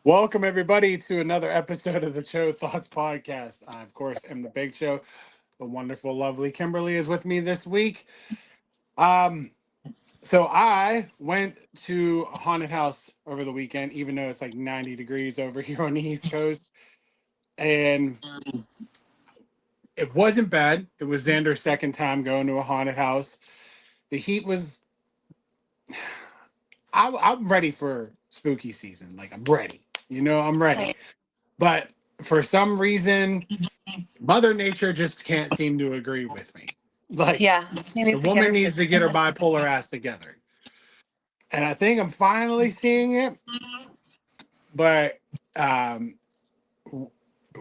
Welcome, everybody, to another episode of the Cho Thoughts Podcast. I, of course, am the Big Cho. The wonderful, lovely Kimberly is with me this week. Um, so I went to a haunted house over the weekend, even though it's like 90 degrees over here on the East Coast. And it wasn't bad. It was Xander's second time going to a haunted house. The heat was, I'm ready for spooky season. Like, I'm ready. I'm ready. Right. But for some reason, Mother Nature just can't seem to agree with me. Like, Yeah, she the needs to get woman her needs shit to get her together. bipolar ass together. And I think I'm finally seeing it. But um,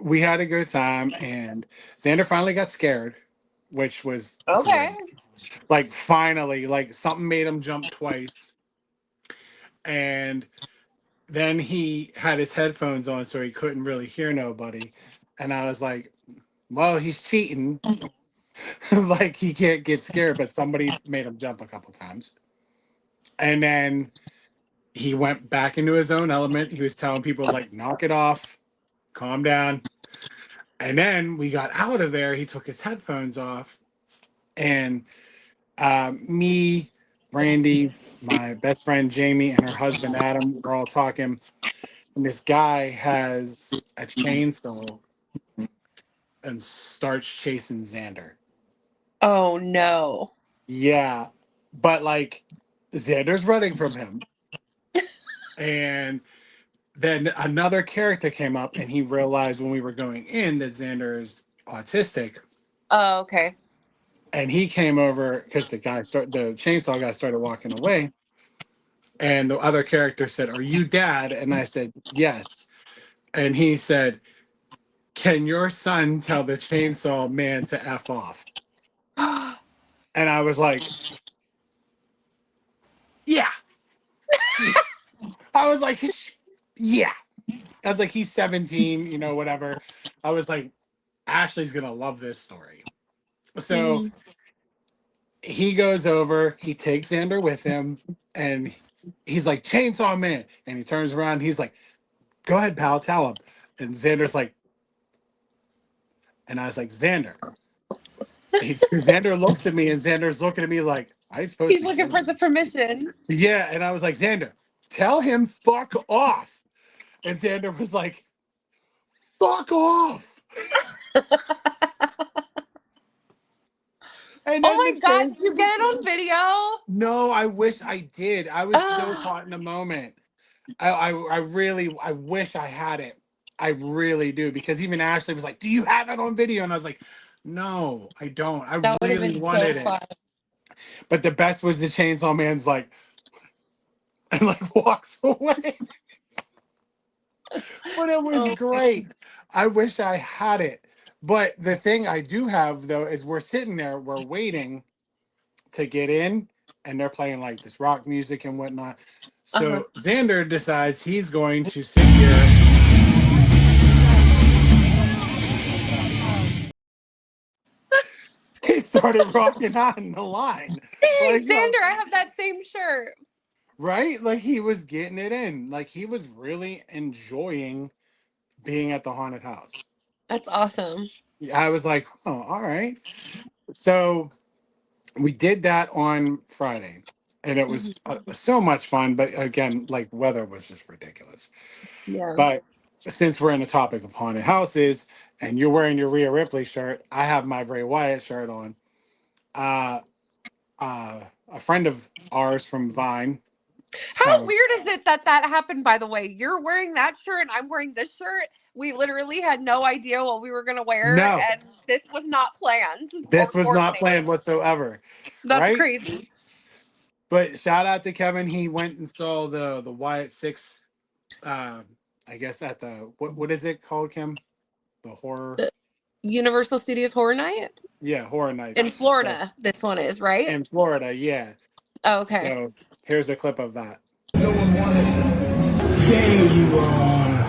we had a good time, and Xander finally got scared, which was Okay. great. Like, finally, like something made him jump twice. And then he had his headphones on, so he couldn't really hear nobody. And I was like, well, he's cheating. Like he can't get scared, but somebody made him jump a couple times. And then he went back into his own element. He was telling people like, knock it off, calm down. And then we got out of there. He took his headphones off, and me, Brandy, my best friend Jamie, and her husband Adam were all talking. And this guy has a chainsaw and starts chasing Xander. Oh no. Yeah, but like Xander's running from him. And then another character came up, and he realized when we were going in that Xander is autistic. Oh, okay. And he came over because the chainsaw guy started walking away. And the other character said, "Are you dad?" And I said, "Yes." And he said, "Can your son tell the chainsaw man to F off?" And I was like, "Yeah." I was like, "Yeah." I was like, "He's 17, whatever." I was like, "Ashley's going to love this story." So Mhm. he goes over, he takes Xander with him, and he's like, "Chainsaw Man." And he turns around, and he's like, "Go ahead, pal, tell him." And Xander's like, and I was like, "Xander." Xander looks at me, and Xander's looking at me like, "I ain't supposed He's to looking hear for the this." permission. Yeah, and I was like, "Xander, tell him fuck off." And Xander was like, "Fuck off." And Oh then my the god, same. did you get it on video? No, I wish I did. I was so Ah, caught in the moment. I really I wish I had it. I really do, because even Ashley was like, "Do you have it on video?" And I was like, "No, I don't. I that would have really been so wanted it." fun. But the best was the Chainsaw Man's like, and like walks away. But it was Oh, great. I wish I had it. But the thing I do have though is we're sitting there, we're waiting to get in, and they're playing like this rock music and whatnot. uh-huh. So Xander decides he's going to sit here. He started rocking on the line. Thanks, Like, Xander. I have that same shirt. right? Like he was getting it in. Like he was really enjoying being at the haunted house. That's awesome. I was like, "Oh, all right." So we did that on Friday, and it was Mhm. so much fun. But again, like weather was just ridiculous. Yeah. But since we're in the topic of haunted houses, and you're wearing your Rhea Ripley shirt, I have my Bray Wyatt shirt on. Uh, a friend of ours from Vine. How Uh, weird is it that that happened, by the way? You're wearing that shirt and I'm wearing this shirt. We literally had no idea what we were going to wear, no, and this was not planned or this was not coordinated. planned whatsoever, That's right? crazy. But shout out to Kevin. He went and saw the Wyatt Six. Uh, I guess at the what is it called, Kim? The horror. The Universal Studios Horror Night Yeah, horror nights. in So Florida. This one is, right? in Florida, yeah. Oh, okay. So here's a clip of that. No one wanted to say you are.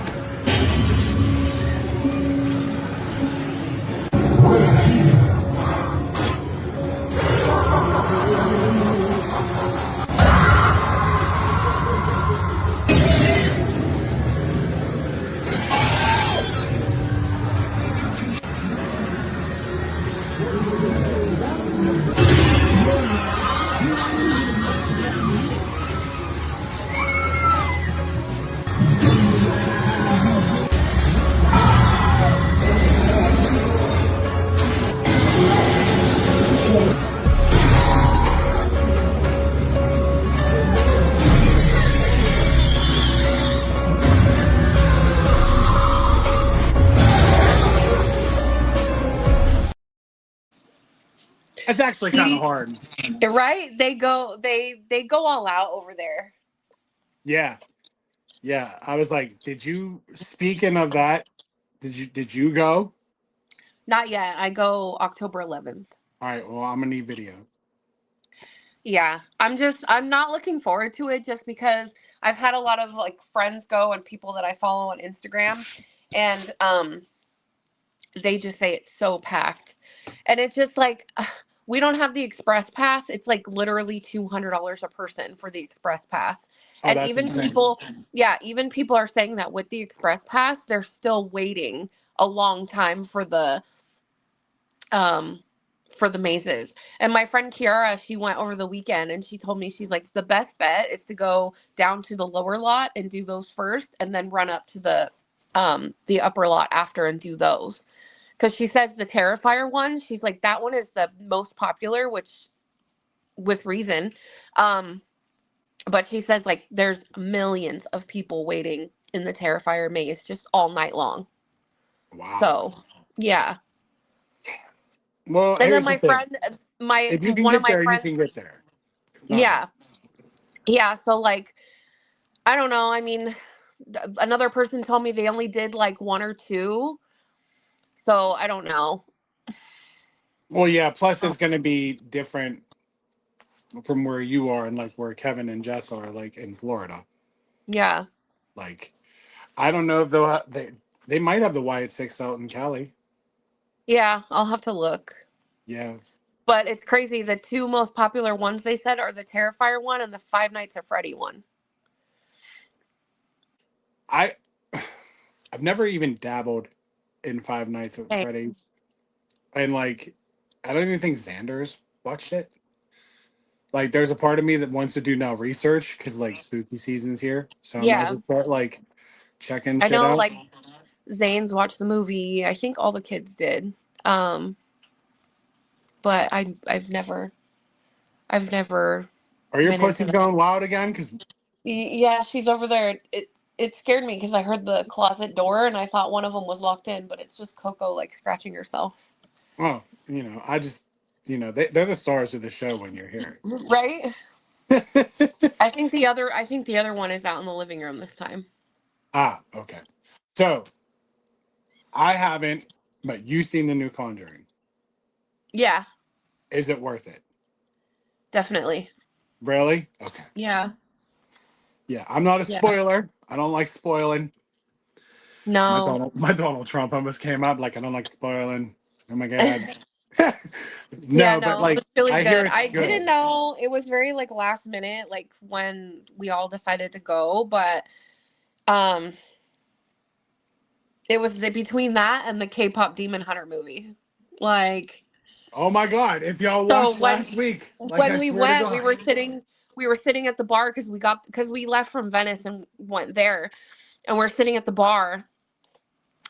It's actually kind of See, hard. right? They go all out over there. Yeah, yeah. I was like, did you? Speaking of that, did you go? Not yet. I go October 11th. All right. Well, I'm gonna need video. Yeah, I'm not looking forward to it just because I've had a lot of like friends go and people that I follow on Instagram, and they just say it's so packed, and it's just like we don't have the express pass. It's like literally $200 a person for the express pass, Oh, and that's even insane. people, yeah, even people are saying that with the express pass, they're still waiting a long time um for the mazes. And my friend Kiara, she went over the weekend and she told me, she's like, the best bet is to go down to the lower lot and do those first and then run up to the upper lot after and do those. Cuz she says the Terrifier one, she's like that one is the most popular, which with reason. Um but she says like there's millions of people waiting in the Terrifier maze just all night long. Wow. So, yeah. Well, And then here's the my thing. friend my If you can one of get my there, you friends, can get there. Go ahead. yeah. Yeah, so like I don't know. I mean, another person told me they only did like one or two, so I don't know. Well, yeah. Plus, it's gonna be different from where you are and like where Kevin and Jess are, like in Florida. Yeah, Like, I don't know if they might have the Wyatt Six out in Cali. yeah, I'll have to look. Yeah. But it's crazy. The two most popular ones they said are the Terrifier one and the Five Nights at Freddy one. I I've never even dabbled in Five Nights at Hey, Freddy's, and like, I don't even think Xander's watched it. Like, there's a part of me that wants to do now research because like spooky season's here, so I might as yeah, well start like checking I shit know. out. Like Zane's watched the movie. I think all the kids did. Um, but I've never Are your been into pussies that. going wild again? Because Yeah, she's over there. It scared me because I heard the closet door and I thought one of them was locked in, but it's just Coco like scratching herself. oh, I just they're the stars of the show when you're here. Right? I think the other one is out in the living room this time. Ah, okay. So I haven't, but you seen the new Conjuring. Yeah, Is it worth it? definitely. Really? Okay. Yeah. Yeah, I'm not a Yeah. spoiler. I don't like spoiling. My No. Donald Trump almost came up like I don't like spoiling. Oh my god. Yeah, No, but no, it was like really I hear good. it's I didn't good. know it was very like last minute, like when we all decided to go, but um it was between that and the K-pop Demon Hunter movie. Like Oh my god! If y'all so watched last week, like I when we swear to went, God. we were sitting at the bar because we left from Venice and went there, and we're sitting at the bar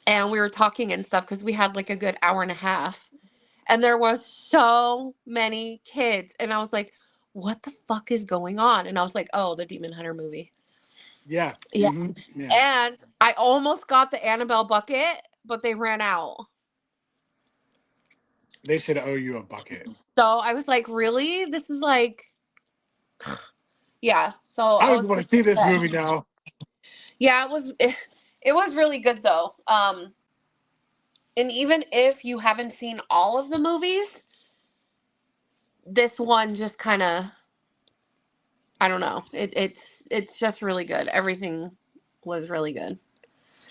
and we were talking and stuff because we had like a good hour and a half, and there was so many kids, and I was like, "What the fuck is going on?" And I was like, "Oh, the Demon Hunter movie." Yeah. Yeah, Yeah. and I almost got the Annabelle bucket, but they ran out. They should owe you a bucket. So I was like, "Really? This is like." Yeah, so I I just was want to pretty see this upset. movie now. Yeah, it was really good though. And even if you haven't seen all of the movies, this one just kind of I don't know. It's just really good. Everything was really good.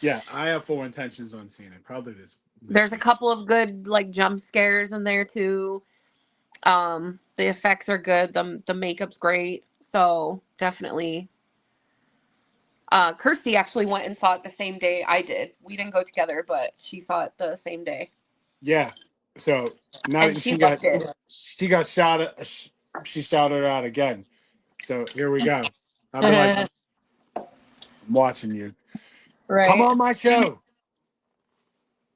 Yeah, I have full intentions on seeing it. Probably this There's a week. couple of good like jump scares in there too. The effects are good. The makeup's great. So definitely. Kirsty actually went and saw it the same day I did. We didn't go together, but she saw it the same day, Yeah. So now and that she loved it. she got shot at. she shouted her out again. So here we go. I've been like, I'm watching you. Come Right. on my show.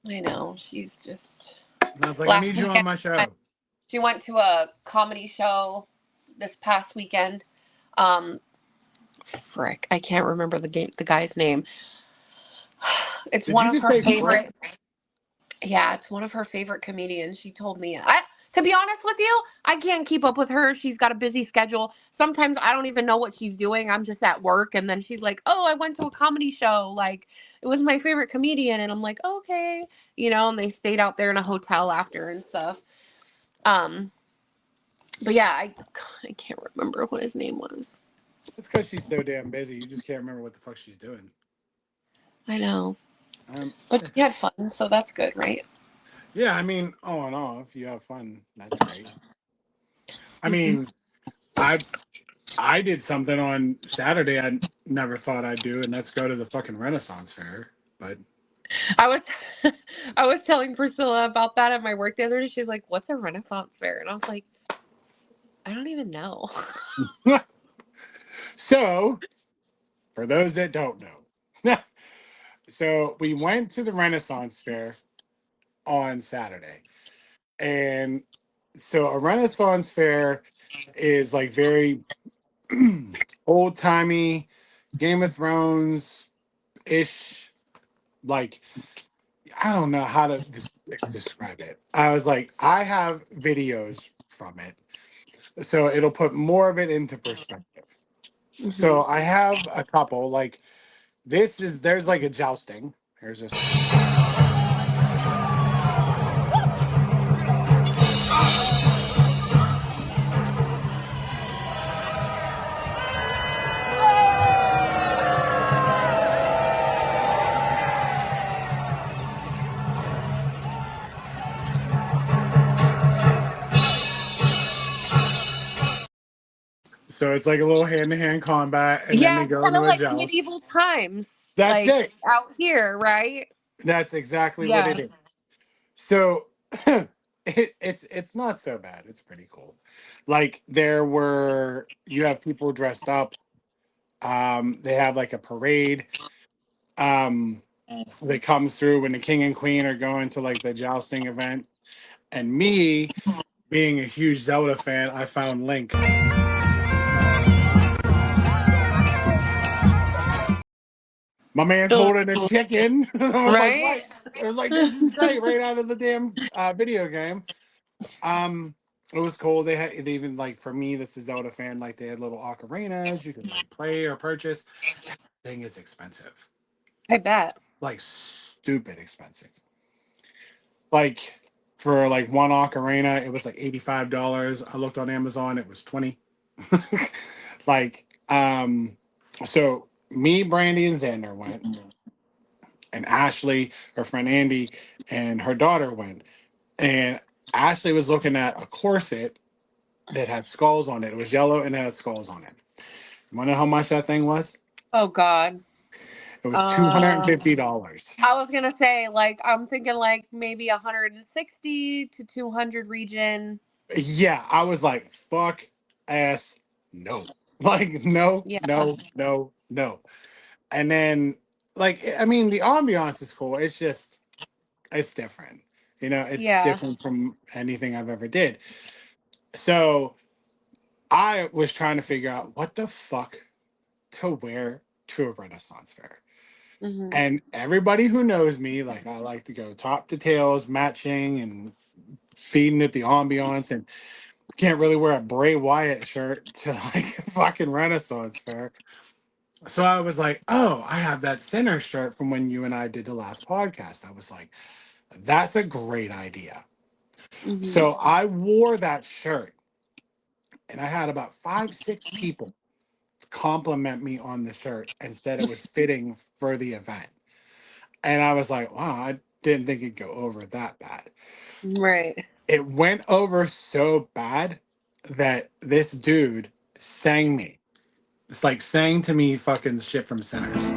I know. She's just And I was like, I last need you on weekend my show. she went to a comedy show this past weekend. Um frick, I can't remember the guy's name. It's Did one you of just her say Frick? favorite. Yeah, it's one of her favorite comedians. She told me. To be honest with you, I can't keep up with her. She's got a busy schedule. Sometimes I don't even know what she's doing. I'm just at work and then she's like, "Oh, I went to a comedy show. Like, it was my favorite comedian." And I'm like, "Okay." And they stayed out there in a hotel after and stuff. Um, but yeah, I can't remember what his name was. It's because she's so damn busy. You just can't remember what the fuck she's doing. I know. Um, But she had fun, so that's good, right? yeah, I mean, on and off, you have fun. That's great. I Mhm. mean, I did something on Saturday I never thought I'd do, and that's go to the fucking Renaissance Fair. But I was I was telling Priscilla about that at my work the other day. She's like, "What's a Renaissance fair?" And I was like, "I don't even know." so, for those that don't know, so we went to the Renaissance Fair on Saturday, and so a Renaissance Fair is like very old timey, Game of Thrones ish. Like I don't know how to describe it. I was like, I have videos from it, so it'll put more of it into perspective. Hmm. So I have a couple. Like there's like a jousting. Here's this one. So it's like a little hand to hand combat, and then Yeah, they it's go kind of into a like joust. medieval times, That's like it. out here, right? That's exactly what Yeah. it is. So it's not so bad. It's pretty cool. Like you have people dressed up. They have like a parade that comes through when the king and queen are going to like the jousting event. And me being a huge Zelda fan, I found Link. My man's Ugh. holding a chicken. I was like, Right? what? I was like, this is great, right out of the damn video game. Um, it was cool. They even like for me that's a Zelda fan, like they had little ocarinas you could like play or purchase. That thing is expensive. I bet. Like stupid expensive. Like for like one ocarina, it was like $85. I looked on Amazon, it was 20. like, so me, Brandy, and Xander went, and Ashley, her friend Andy, and her daughter went. And Ashley was looking at a corset that had skulls on it. It was yellow and it had skulls on it. You want to know how much that thing was? Oh God. It was Uh, $250. I was gonna say like I'm thinking like maybe 160 to 200 region. Yeah, I was like, fuck ass no. Like, no, Yeah. no, no, no. And then, like, I mean, the ambiance is cool. It's just, it's different. It's Yeah. different from anything I've ever did. So I was trying to figure out what the fuck to wear to a Renaissance fair. Hmm. And everybody who knows me, like, I like to go top to tails, matching and feeding it the ambiance. And can't really wear a Bray Wyatt shirt to like a fucking Renaissance fair. So I was like, oh, I have that center shirt from when you and I did the last podcast. I was like, that's a great idea. Hmm. So I wore that shirt and I had about 5, 6 people compliment me on the shirt and said it was fitting for the event. And I was like, wow, I didn't think it'd go over that bad. Right. It went over so bad that this dude sang me. It's like saying to me fucking shit from Sinners.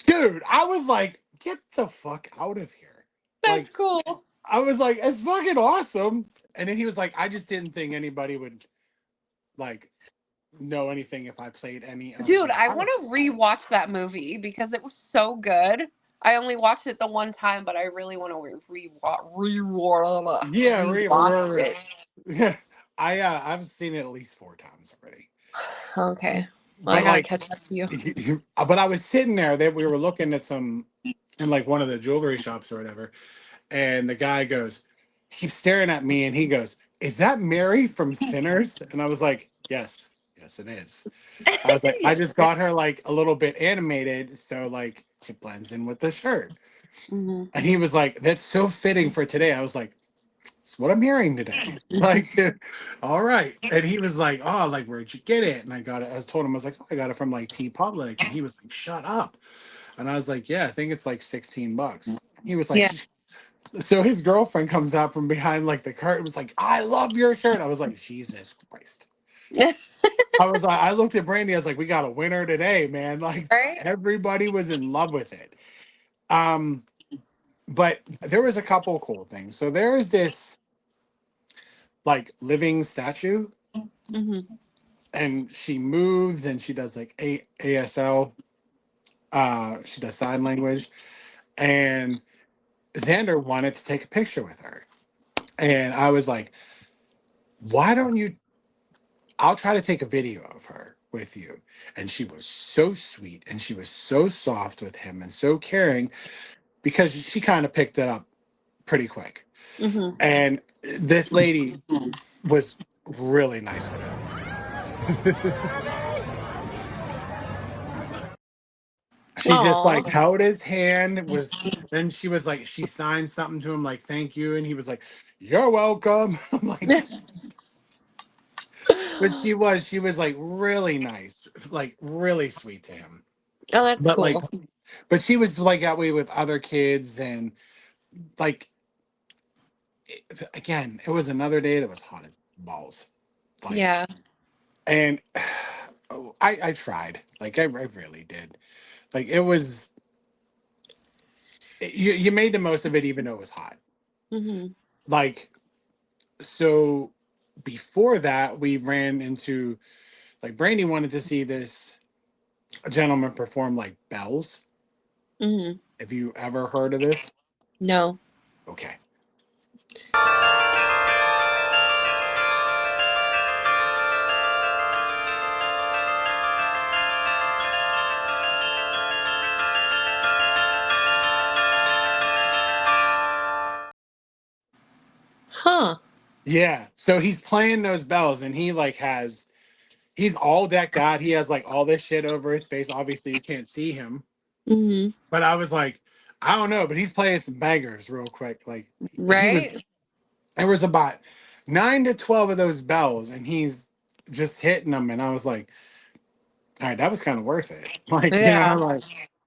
Dude, I was like, get the fuck out of here. That's Like, cool. I was like, it's fucking awesome. And then he was like, I just didn't think anybody would like know anything if I played any of Dude, the. I want to rewatch that movie because it was so good. I only watched it the one time, but I really want to Yeah, rewatch it. yeah. I've seen it at least 4 times already. Okay. Well, I But gotta like, catch up to you. but I was sitting there that we were looking at some in like one of the jewelry shops or whatever, and the guy goes, he keeps staring at me, and he goes, "Is that Mary from Sinners?" And I was like, "Yes, yes, it is." I was like, I Yeah. just got her like a little bit animated, so like it blends in with the shirt. Hmm. And he was like, "That's so fitting for today." I was like, "It's what I'm hearing today." Like, all right. And he was like, "Oh, like where'd you get it?" And I got it. I was told him, I was like, "Oh, I got it from like T Public." And he was like, "Shut up." And I was like, "Yeah, I think it's like $16." He was like, Yeah. so his girlfriend comes out from behind like the curtain, was like, "I love your shirt." I was like, Jesus Christ. I was like, I looked at Brandy, I was like, we got a winner today, man. Like Right? everybody was in love with it. Um, but there was a couple cool things. So there is this like living statue, Hmm. and she moves and she does like ASL. She does sign language. And Xander wanted to take a picture with her. And I was like, why don't you I'll try to take a video of her with you. And she was so sweet and she was so soft with him and so caring because she kind of picked it up pretty quick. Hmm. And this lady was really nice with him. She just Aw. like held his hand, was then she was like, she signed something to him like thank you. And he was like, "You're welcome." I'm like, but she was like really nice, like really sweet to him. Oh, that's But like cool. but she was like that way with other kids and like again, it was another day that was hot as balls. Like, Yeah. and I tried. Like, I really did. Like, it was, you made the most of it even though it was hot. Hmm. Like, so before that, we ran into, like, Brandy wanted to see this gentleman perform, like, bells. Hmm. Have you ever heard of this? No. Okay. Huh. Yeah. So he's playing those bells and he, like, he's all decked out. He has like all this shit over his face. Obviously, you can't see him. Hmm. But I was like, I don't know, but he's playing some bangers real quick. Like he was, Right? there was about 9 to 12 of those bells, and he's just hitting them. And I was like, all right, that was kind of worth it. Like, Yeah. like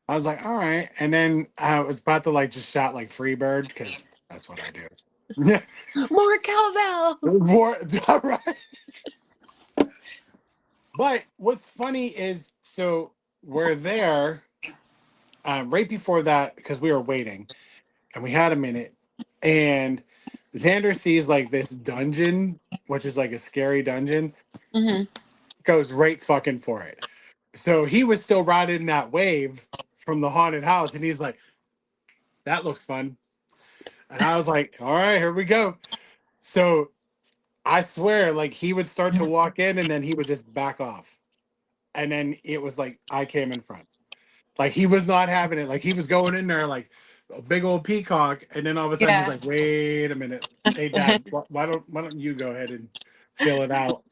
I was like, all right. And then I was about to like just shout like Freebird because that's what I do. Yeah. More cowbell. All right. But what's funny is so we're there right before that because we were waiting and we had a minute and Xander sees like this dungeon, which is like a scary dungeon, Hmm. goes right fucking for it. So he was still riding that wave from the haunted house and he's like, that looks fun. And I was like, all right, here we go. So I swear, like he would start to walk in and then he would just back off. And then it was like I came in front. Like he was not having it. Like he was going in there like a big old peacock, and then all of a sudden he's Yeah. like, "Wait a minute, hey Dad, why don't you go ahead and fill it out?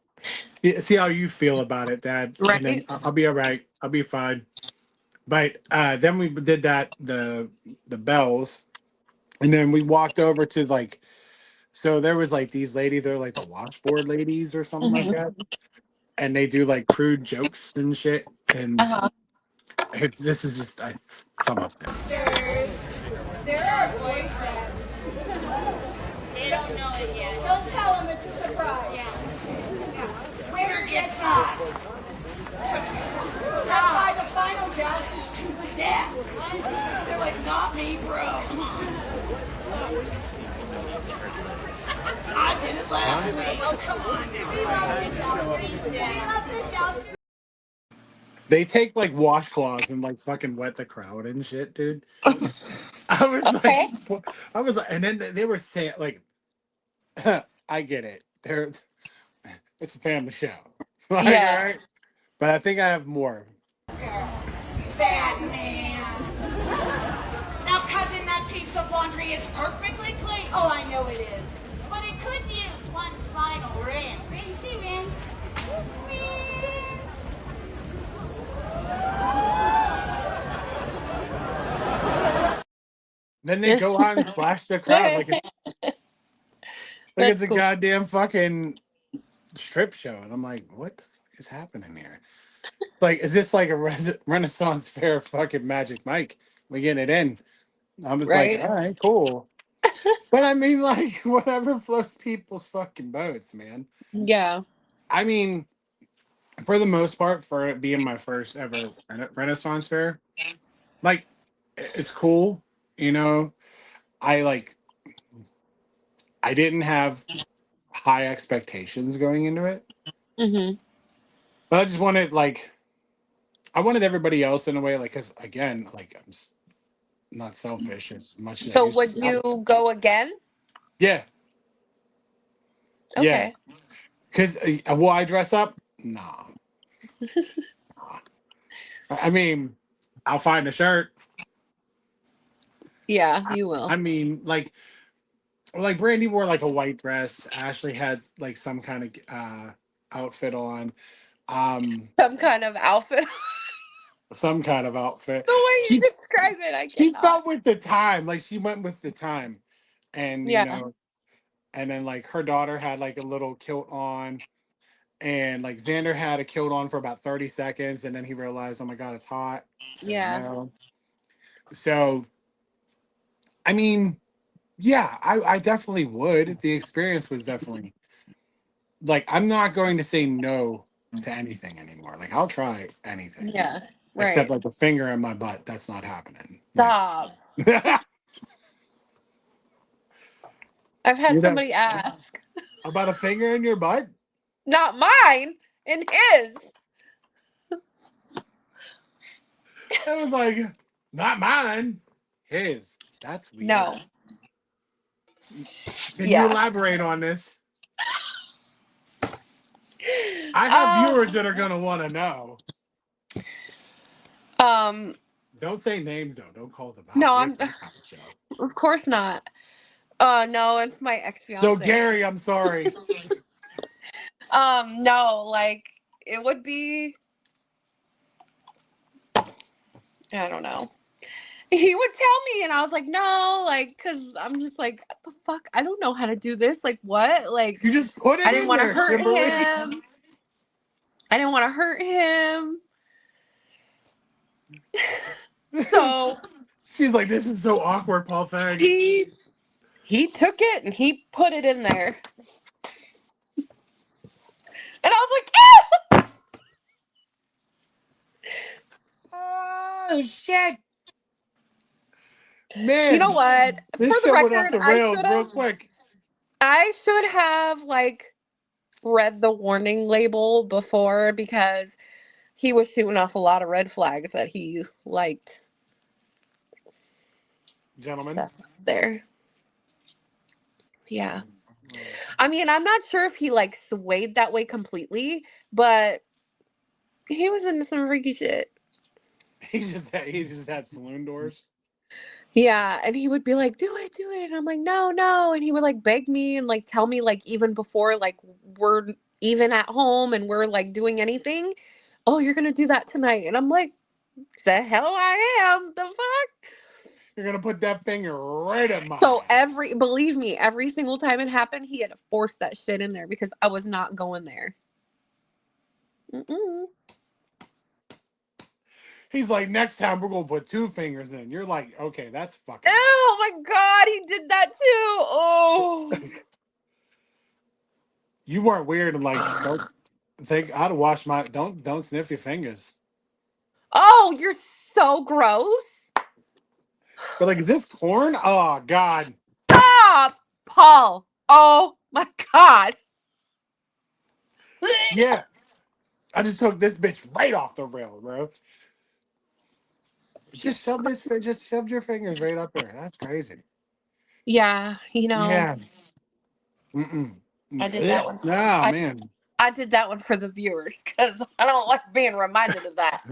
See how you feel about it, Dad, and then Right? I'll be all right. I'll be fine." But then we did that the bells, and then we walked over to like so there was like these ladies, they're like the watchboard ladies or something like Hmm. that, and they do like crude jokes and shit, and Uh-huh. this is just some of them. There are boyfriends. They don't know it yet. Don't tell them it's a surprise. Yeah. Winner gets us. That's why the final joust is to the death. They're like, not me, bro. I did it last week. Oh, come on now. We love the Chelsea. They take like washcloths and like fucking wet the crowd and shit, dude. I was like, Okay. I was like, and then they were saying like, I get it. It's a family show, like, all Yeah. right. But I think I have more. Batman. Now, cousin, that piece of laundry is perfectly clean. Oh, I know it is. But it could use one final rinse. Rinsey rinse. Rinse. Then they go out and splash the crowd like it's That's a cool. goddamn fucking strip show, and I'm like, what the fuck is happening here? It's like, is this like a Renaissance fair fucking Magic Mike? We get it in. I was like, Right? all right, cool. But I mean, like, whatever floats people's fucking boats, man. Yeah. I mean, for the most part, for it being my first ever Renaissance fair, like, it's cool. You know, I like, I didn't have high expectations going into it, Mhm. but I just wanted, like, I wanted everybody else in a way, like, because again, like, not selfish as much as I So used to would be. you go again? Yeah, yeah. Okay. Because will I dress up? Nah. I mean, I'll find a shirt. Yeah, you will. I mean, like Brandy wore like a white dress. Ashley had like some kind of outfit on. Um, Some kind of outfit. some kind of outfit. The way you She describe it, I she cannot. felt with the time. Like she went with the time, and Yeah. and then like her daughter had like a little kilt on, and like Xander had a kilt on for about 30 seconds, and then he realized, oh my god, it's hot. So Yeah. no. So I mean, yeah, I definitely would. The experience was definitely like, I'm not going to say no to anything anymore. Like I'll try anything. Yeah. Except Right. like a finger in my butt. That's not happening. Like Stop. you I've had know, somebody ask. about a finger in your butt? Not mine, in his. I was like, not mine. His. That's weird. No. Can you Yeah. elaborate on this? I have Um. viewers that are gonna want to know. Um. Don't say names though. Don't call them No, out. We have I'm. to have a show. Of course not. No, it's my ex So fiance. Gary, I'm sorry. No, like it would be. I don't know. He would tell me, and I was like, no, like, cause I'm just like, what the fuck? I don't know how to do this. Like, what? Like, You just put I it didn't in want to there, hurt Kimberly. him. I didn't want to hurt him. So She's like, this is so awkward, Paul. Thanks. he took it and he put it in there, and I was like, ah! Oh shit, You know man! what? For This the shit went off record, the rails real quick. I should have like read the warning label before because he was shooting off a lot of red flags that he liked Gentlemen. stuff there. Yeah. I mean, I'm not sure if he like swayed that way completely, but he was into some freaky shit. He just had saloon doors. Yeah, and he would be like, do it. And I'm like, no, no. And he would like beg me and like tell me like even before like we're even at home and we're like doing anything, oh, you're gonna do that tonight. And I'm like, the hell I am. The fuck? You're gonna put that finger right at my So ass. believe me, every single time it happened, he had to force that shit in there because I was not going there. Mm-mm. He's like, next time we're gonna put two fingers in. You're like, okay, that's fucking. Oh my god, he did that too. Oh. You weren't weird and like, don't think I'd wash my. Don't sniff your fingers. Oh, you're so gross. But like, is this corn? Oh God. Stop, Paul. Oh my God. Yeah. I just took this bitch right off the rail, bro. Just shove just shoved your fingers right up there. That's crazy. Yeah, Yeah. Mm-mm. I did that Ugh. one. Oh I man. I did that one for the viewers because I don't like being reminded of that.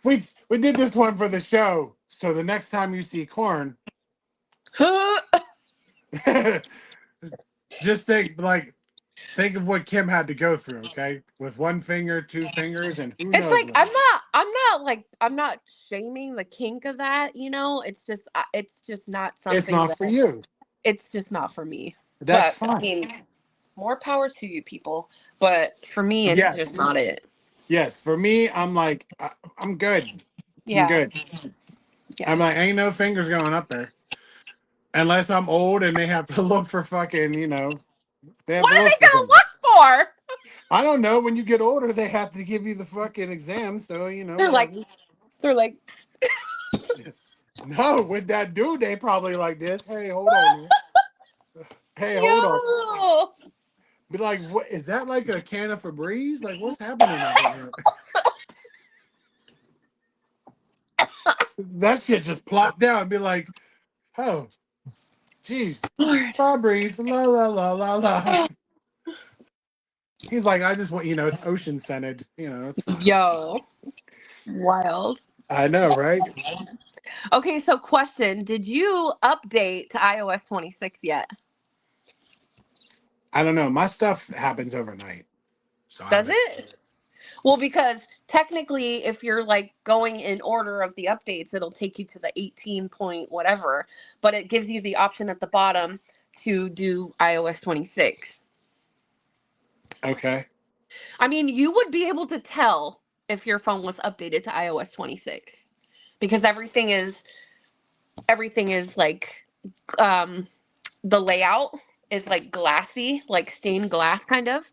we did this one for the show. So the next time you see corn, just think of what Kim had to go through, okay? With one finger, two fingers, and who It's knows like what else. I'm not shaming the kink of that, it's just not It's something not for that you. it's just not for me. That's But I fine. mean, more power to you people. But for me, it's just Yes. not it. Yes. For me, I'm like, I'm good. I'm Yeah, good. yeah. I'm like, ain't no fingers going up there. Unless I'm old and they have to look for fucking, they have What to are look they for gonna things. look for? I don't know. When you get older, they have to give you the fucking exam. So, They're like, whatever. they're like, No, with that dude, they probably like this. Hey, hold on here. Hey, hold on. yo, Be like, what is that like a can of Febreze? Like, what's happening over here? That shit just plopped down and be like, oh, jeez. Lord, Febreze, la la la la la. He's like, I just want, it's ocean scented. It's fine. yo, wild. I know, right? Okay, so question: did you update to iOS 26 yet? I don't know. My stuff happens overnight. So I Does haven't. it? Well, because technically, if you're like going in order of the updates, it'll take you to the 18 point whatever, but it gives you the option at the bottom to do iOS 26. Okay. I mean, you would be able to tell if your phone was updated to iOS 26 because everything is like um the layout is like glassy, like stained glass kind of.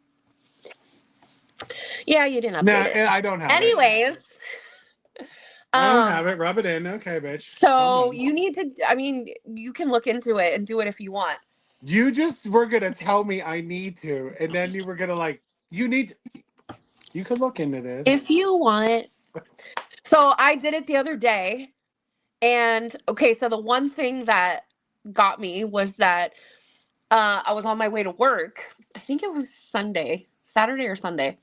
Yeah, you didn't No, update it. I don't have it. Anyways, I don't um have it. Rub it in. Okay, bitch. Calm so down. you need to, I mean, you can look into it and do it if you want. You just were gonna tell me I need to, and then you were gonna like, you need. You could look into this. If you want. So I did it the other day. And okay, so the one thing that got me was that I was on my way to work. I think it was Saturday or Sunday.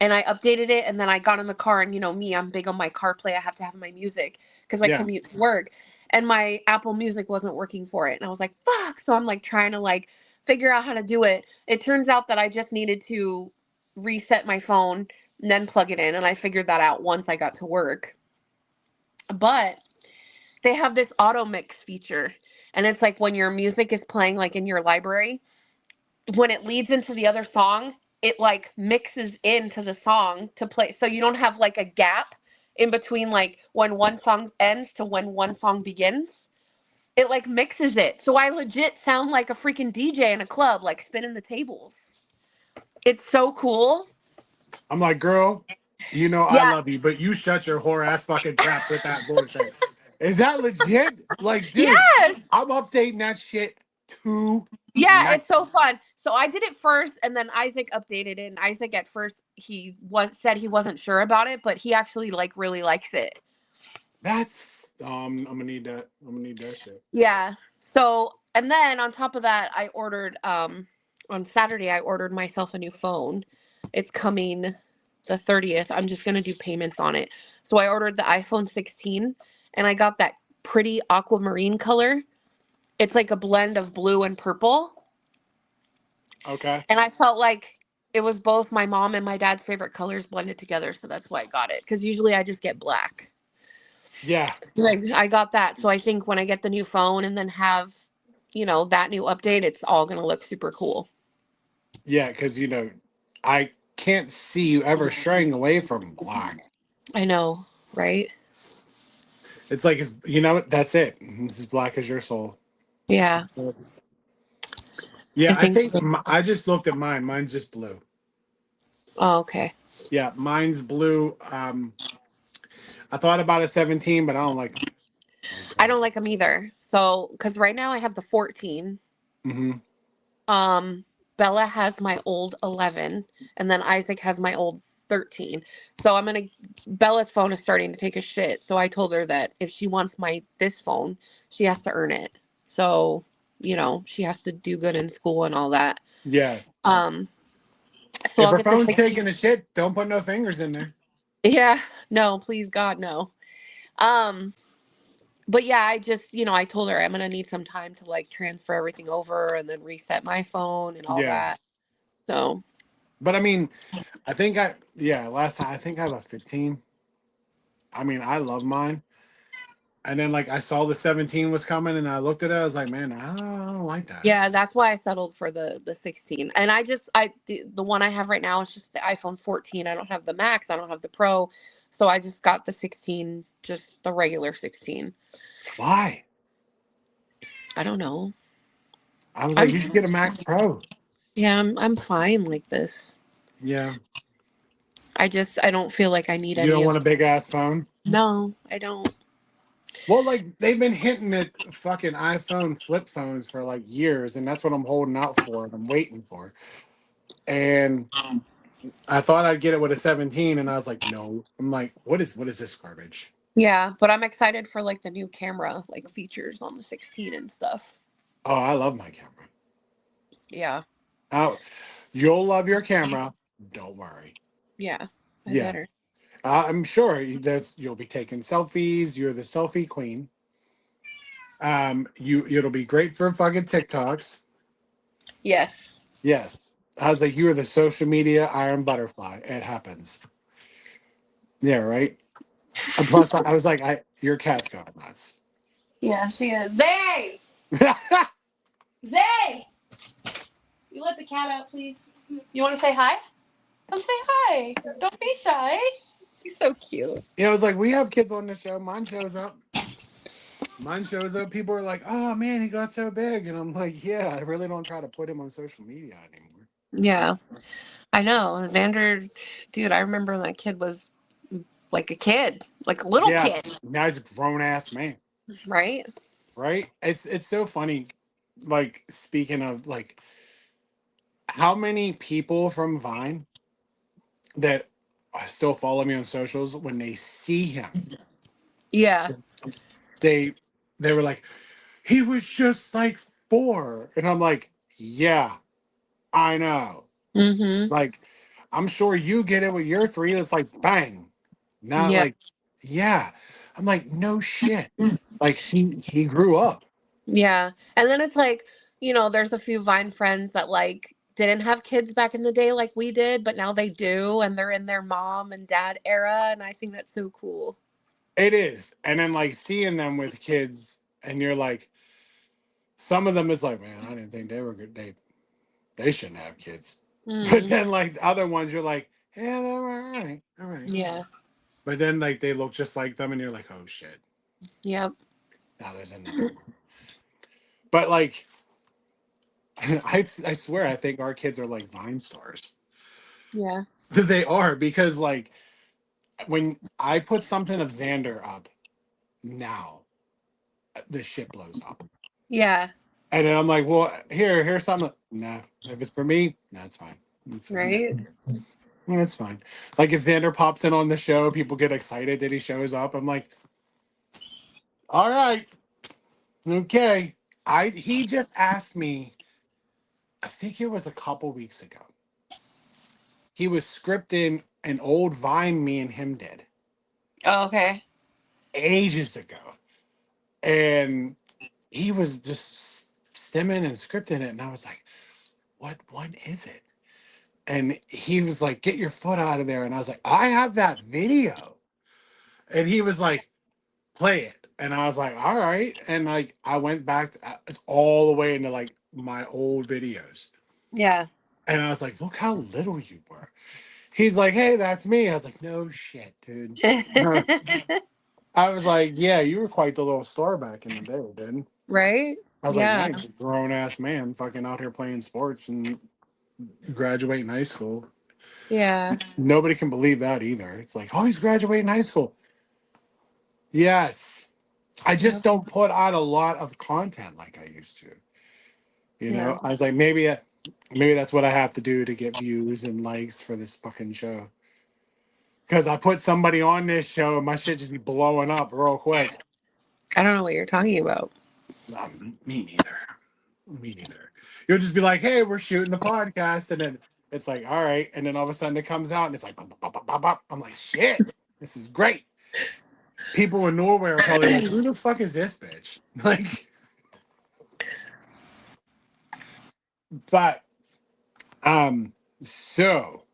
And I updated it and then I got in the car and me, I'm big on my CarPlay. I have to have my music because I Yeah. commute to work. And my Apple Music wasn't working for it. And I was like, fuck. So I'm like trying to like figure out how to do it. It turns out that I just needed to reset my phone and then plug it in. And I figured that out once I got to work. But they have this auto mix feature. And it's like when your music is playing like in your library, when it leads into the other song, it like mixes into the song to play. So you don't have like a gap in between like when one song ends to when one song begins. It like mixes it. So I legit sound like a freaking DJ in a club, like spinning the tables. It's so cool. I'm like, girl, I Yeah. love you, but you shut your whore ass fucking trap with that bullshit. Is that legit? Like, dude, Yes. I'm updating that shit Yeah, tonight. it's so fun. So I did it first, and then Isaac updated it. And Isaac at first said he wasn't sure about it, but he actually like really likes it. That's I'm gonna need that. I'm gonna need that shit. Yeah. So and then on top of that, I ordered on Saturday I ordered myself a new phone. It's coming the 30th. I'm just gonna do payments on it. So I ordered the iPhone 16, and I got that pretty aquamarine color. It's like a blend of blue and purple. Okay. And I felt like it was both my mom and my dad's favorite colors blended together, so that's why I got it. Because usually I just get black. Yeah. Like I got that, so I think when I get the new phone and then have, that new update, it's all gonna look super cool. Yeah, because I can't see you ever straying away from black. I know, right? It's like that's it. It's as black as your soul. Yeah, Yeah, I I think think so. I just looked at mine. Mine's just blue. Oh, okay. Yeah, mine's blue. I thought about a 17, but I don't like them. I don't like them either. So, because right now I have the 14. Mm-hmm. Bella has my old 11, and then Isaac has my old 13. So Bella's phone is starting to take a shit. So I told her that if she wants this phone, she has to earn it. So, she has to do good in school and all that. Yeah. Um, so If I'll her get the phone's 16. taking a shit, don't put no fingers in there. Yeah, no, please God, no. Um, but yeah, I just, I told her I'm gonna need some time to like transfer everything over and then reset my phone and all Yeah. that. So But I mean, last time I think I have a 15. I mean, I love mine. And then like I saw the 17 was coming and I looked at it, I was like, man, I don't like that. yeah, that's why I settled for the 16. And the one I have right now is just the iPhone 14. I don't have the Max, I don't have the Pro. So I just got the 16, just the regular 16. Why? I don't know. I was like, I'm you should get a Max Pro. Yeah, I'm fine like this. Yeah. I don't feel like I need You any don't of. want a big ass phone? No, I don't. Well, like they've been hinting at fucking iPhone flip phones for like years, and that's what I'm holding out for and I'm waiting for. And I thought I'd get it with a 17, and I was like, no. I'm like, what is this garbage? Yeah, but I'm excited for like the new camera, like features on the 16 and stuff. Oh, I love my camera. Yeah. Oh, you'll love your camera. Don't worry. Yeah. I Yeah, better. I'm sure you'll be taking selfies. You're the selfie queen. It'll be great for fucking TikToks. Yes. Yes, I was like, you are the social media iron butterfly. It happens. Yeah, right. And plus, I was like, your cat's going nuts. Yeah, she is. Zay! Zay! You let the cat out, please. You want to say hi? Come say hi. Don't be shy. He's so cute. It's like we have kids on the show. Mine shows up. Mine shows up. People are like, "Oh man, he got so big," and I'm like, "Yeah, I really don't try to put him on social media anymore." Yeah, I know. Xander, dude, I remember when that kid was like a kid, like a little Yeah, kid, now he's a grown ass man, right? right? It's so funny. Like speaking of like, how many people from Vine that still follow me on socials when they see him, Yeah. they they were like, "He was just like 4," and I'm like, "Yeah, I know." Mm-hmm. Like, I'm sure you get it with your 3. It's like bang, not Yeah. like, yeah. I'm like, no shit. Like he grew up. Yeah. And then it's like, there's a few Vine friends that like didn't have kids back in the day like we did, but now they do and they're in their mom and dad era, and I think that's so cool. It is, and then like seeing them with kids, and you're like, some of them is like, man, I didn't think they were good. They shouldn't have kids. But Mm. then like other ones, you're like, yeah, they're all right, all right. Yeah. But then like they look just like them, and you're like, oh shit, Yep. now there's another one. But like, I swear, I think our kids are like Vine stars. Yeah. They are, because like when I put something of Xander up now, the shit blows up. Yeah. And then I'm like, well, here's something. Nah, if it's for me, that's fine. It's fine. Right? It's fine. Like if Xander pops in on the show, people get excited that he shows up. I'm like, all right, okay. He just asked me, I think it was a couple weeks ago. He was scripting an old Vine me and him did Oh, okay. ages ago. And he was just stimming and scripting it. And I was like, what is it? And he was like, get your foot out of there. And I was like, I have that video. And he was like, play it. And I was like, all right. And like, I went back, it's all the way into like my old videos. Yeah. And I was like, look how little you were. He's like, hey, that's me. I was like, no shit, dude. I was like, yeah, you were quite the little star back in the day, dude. Right? I was like, Yeah. now you're a grown ass man fucking out here playing sports and graduating high school. Yeah. Nobody can believe that either. It's like, oh, he's graduating high school. Yes. I Yeah. just don't put out a lot of content like I used to. You Yeah. know, I was like, maybe that's what I have to do to get views and likes for this fucking show. Because I put somebody on this show and my shit just be blowing up real quick. I don't know what you're talking about. Me neither. Me neither. You'll just be like, hey, we're shooting the podcast. And then it's like, all right. And then all of a sudden it comes out and it's like, bop, bop, bop, bop, bop, bop. I'm like, shit, this is great. People in Norway are probably like, who the fuck is this bitch? Like, but, so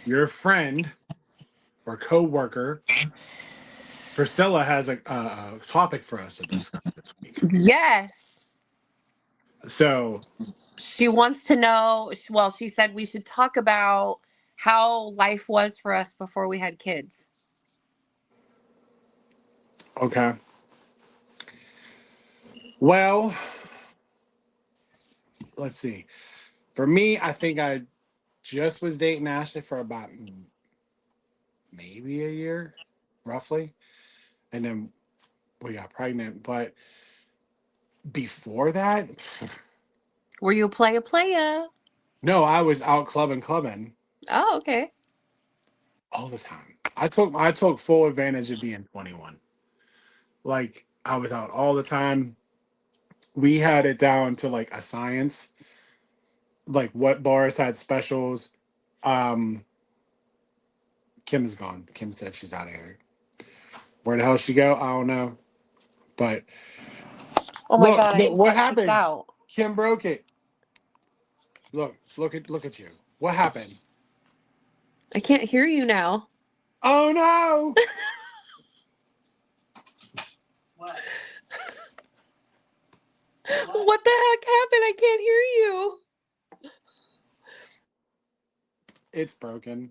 your friend or co-worker Priscilla has a topic for us to discuss this week. Yes. So, She wants to know, well, she said we should talk about how life was for us before we had kids. okay. Well, let's see. For me, I think I just was dating Ashley for about maybe a year, roughly. And then we got pregnant. But before that, Were you a playa? no, I was out clubbing Oh, okay. all the time. I took full advantage of being 21. Like I was out all the time. We had it down to like a science, like what bars had specials. Um, Kim is gone. Kim said she's out of here. Where the hell she go? I don't know. But Oh my look, God, I look just what got kicked happened. out. Kim broke it. Look at you. What happened? I can't hear you now. Oh no! What? What the heck happened? I can't hear you. It's broken.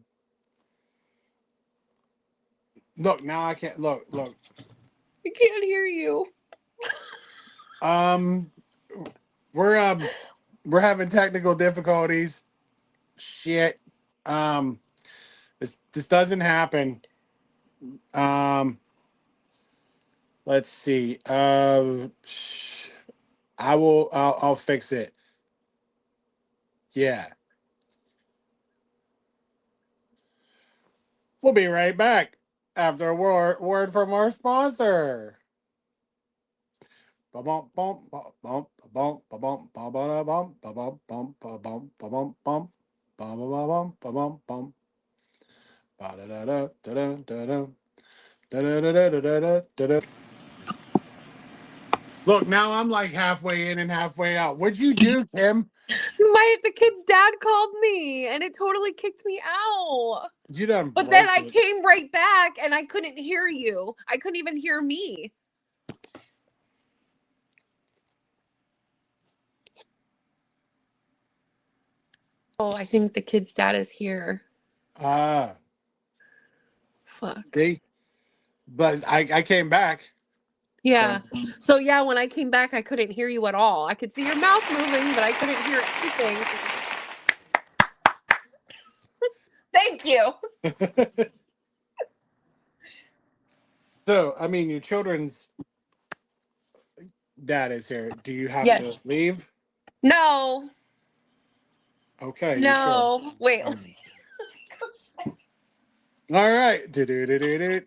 Look, now I can't look. I can't hear you. Um we're um we're having technical difficulties. Shit. Um this doesn't happen. Um let's see. I'll fix it. Yeah. We'll be right back after a word from our sponsor. Ba-bum, bum, ba-bum, ba-bum, ba-bum, ba-ba-da-bum, ba-bum, bum, ba-bum, ba-bum, bum, ba-ba-ba-bum, ba-bum, bum, ba-da-da-da, da-da, da-da-da-da-da-da. Look, now I'm like halfway in and halfway out. What'd you do, Kim? The kid's dad called me and it totally kicked me out. You done But then broke I it. came right back and I couldn't hear you. I couldn't even hear me. Oh, I think the kid's dad is here. Ah, Fuck. see? But I came back. Yeah. So So yeah, when I came back, I couldn't hear you at all. I could see your mouth moving, but I couldn't hear anything. Thank you. so I mean your children's dad is here. Do you have to Yes. leave? No. Okay, you sure? No. Wait. All right. Do-do-do-do-do,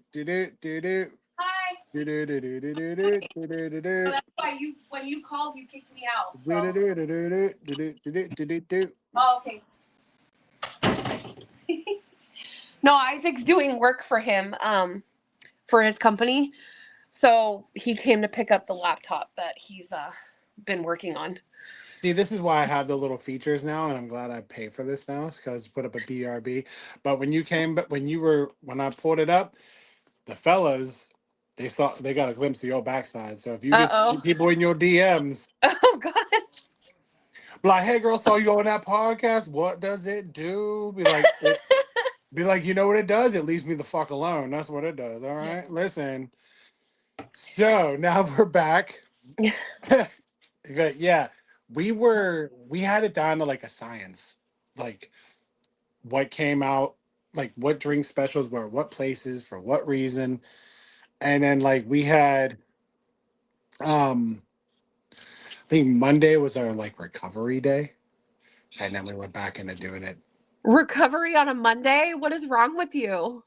Hi. do-do-do-do-do, So do-do-do-do, that's why when you called, you kicked me out. So. do-do-do-do-do, do-do-do-do-do. Oh, okay. No, Isaac's doing work for him, for his company. So he came to pick up the laptop that he's been working on. See, this is why I have the little features now, and I'm glad I pay for this now because put up a BRB. But when I pulled it up, the fellas, they got a glimpse of your backside. So if you Uh get oh. people in your DMs, Oh God. be like, "Hey, girl, saw you on that podcast. What does it do?" Be like, you know what it does? It leaves me the fuck alone. That's what it does. All Yeah. right, listen. So now we're back. But yeah, we had it down to like a science, like what came out, like what drink specials were, what places for what reason, and then like we had Um, I think Monday was our like recovery day, and then we went back into doing it. Recovery on a Monday? What is wrong with you?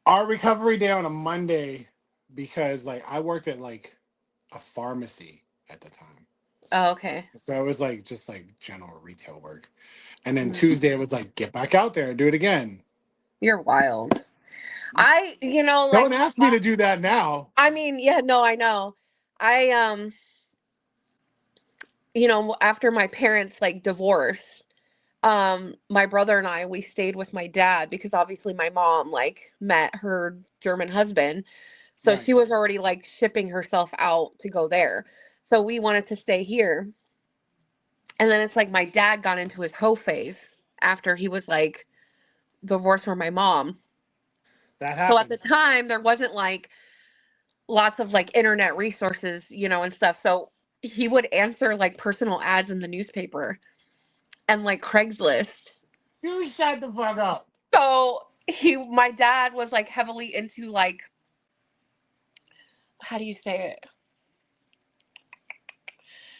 Our recovery day on a Monday, because like I worked at like a pharmacy at the time, Oh, okay. so it was like just like general retail work. And then Mm. Tuesday it was like get back out there and do it again. You're wild. Like, Don't ask me to do that now. I mean, yeah, no, I know. I, after my parents like divorced, my brother and I, we stayed with my dad because obviously my mom like met her German husband. So Right. she was already like shipping herself out to go there. So we wanted to stay here. And then it's like my dad got into his hoe phase after he was like divorced from my mom. That So at the happens. time, there wasn't like lots of like internet resources, and stuff. So he would answer like personal ads in the newspaper and like Craigslist. You shut the fuck up. So my dad was like heavily into like, how do you say it?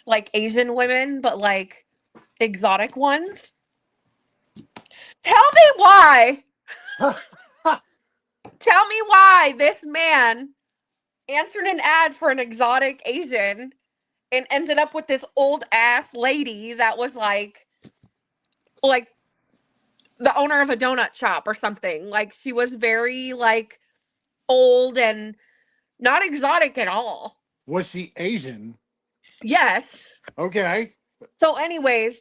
Like Asian women, but like exotic ones. Tell me why. Tell me why this man answered an ad for an exotic Asian and ended up with this old ass lady that was like the owner of a donut shop or something. Like she was very like old and not exotic at all. Was she Asian? Yes. Okay. So anyways,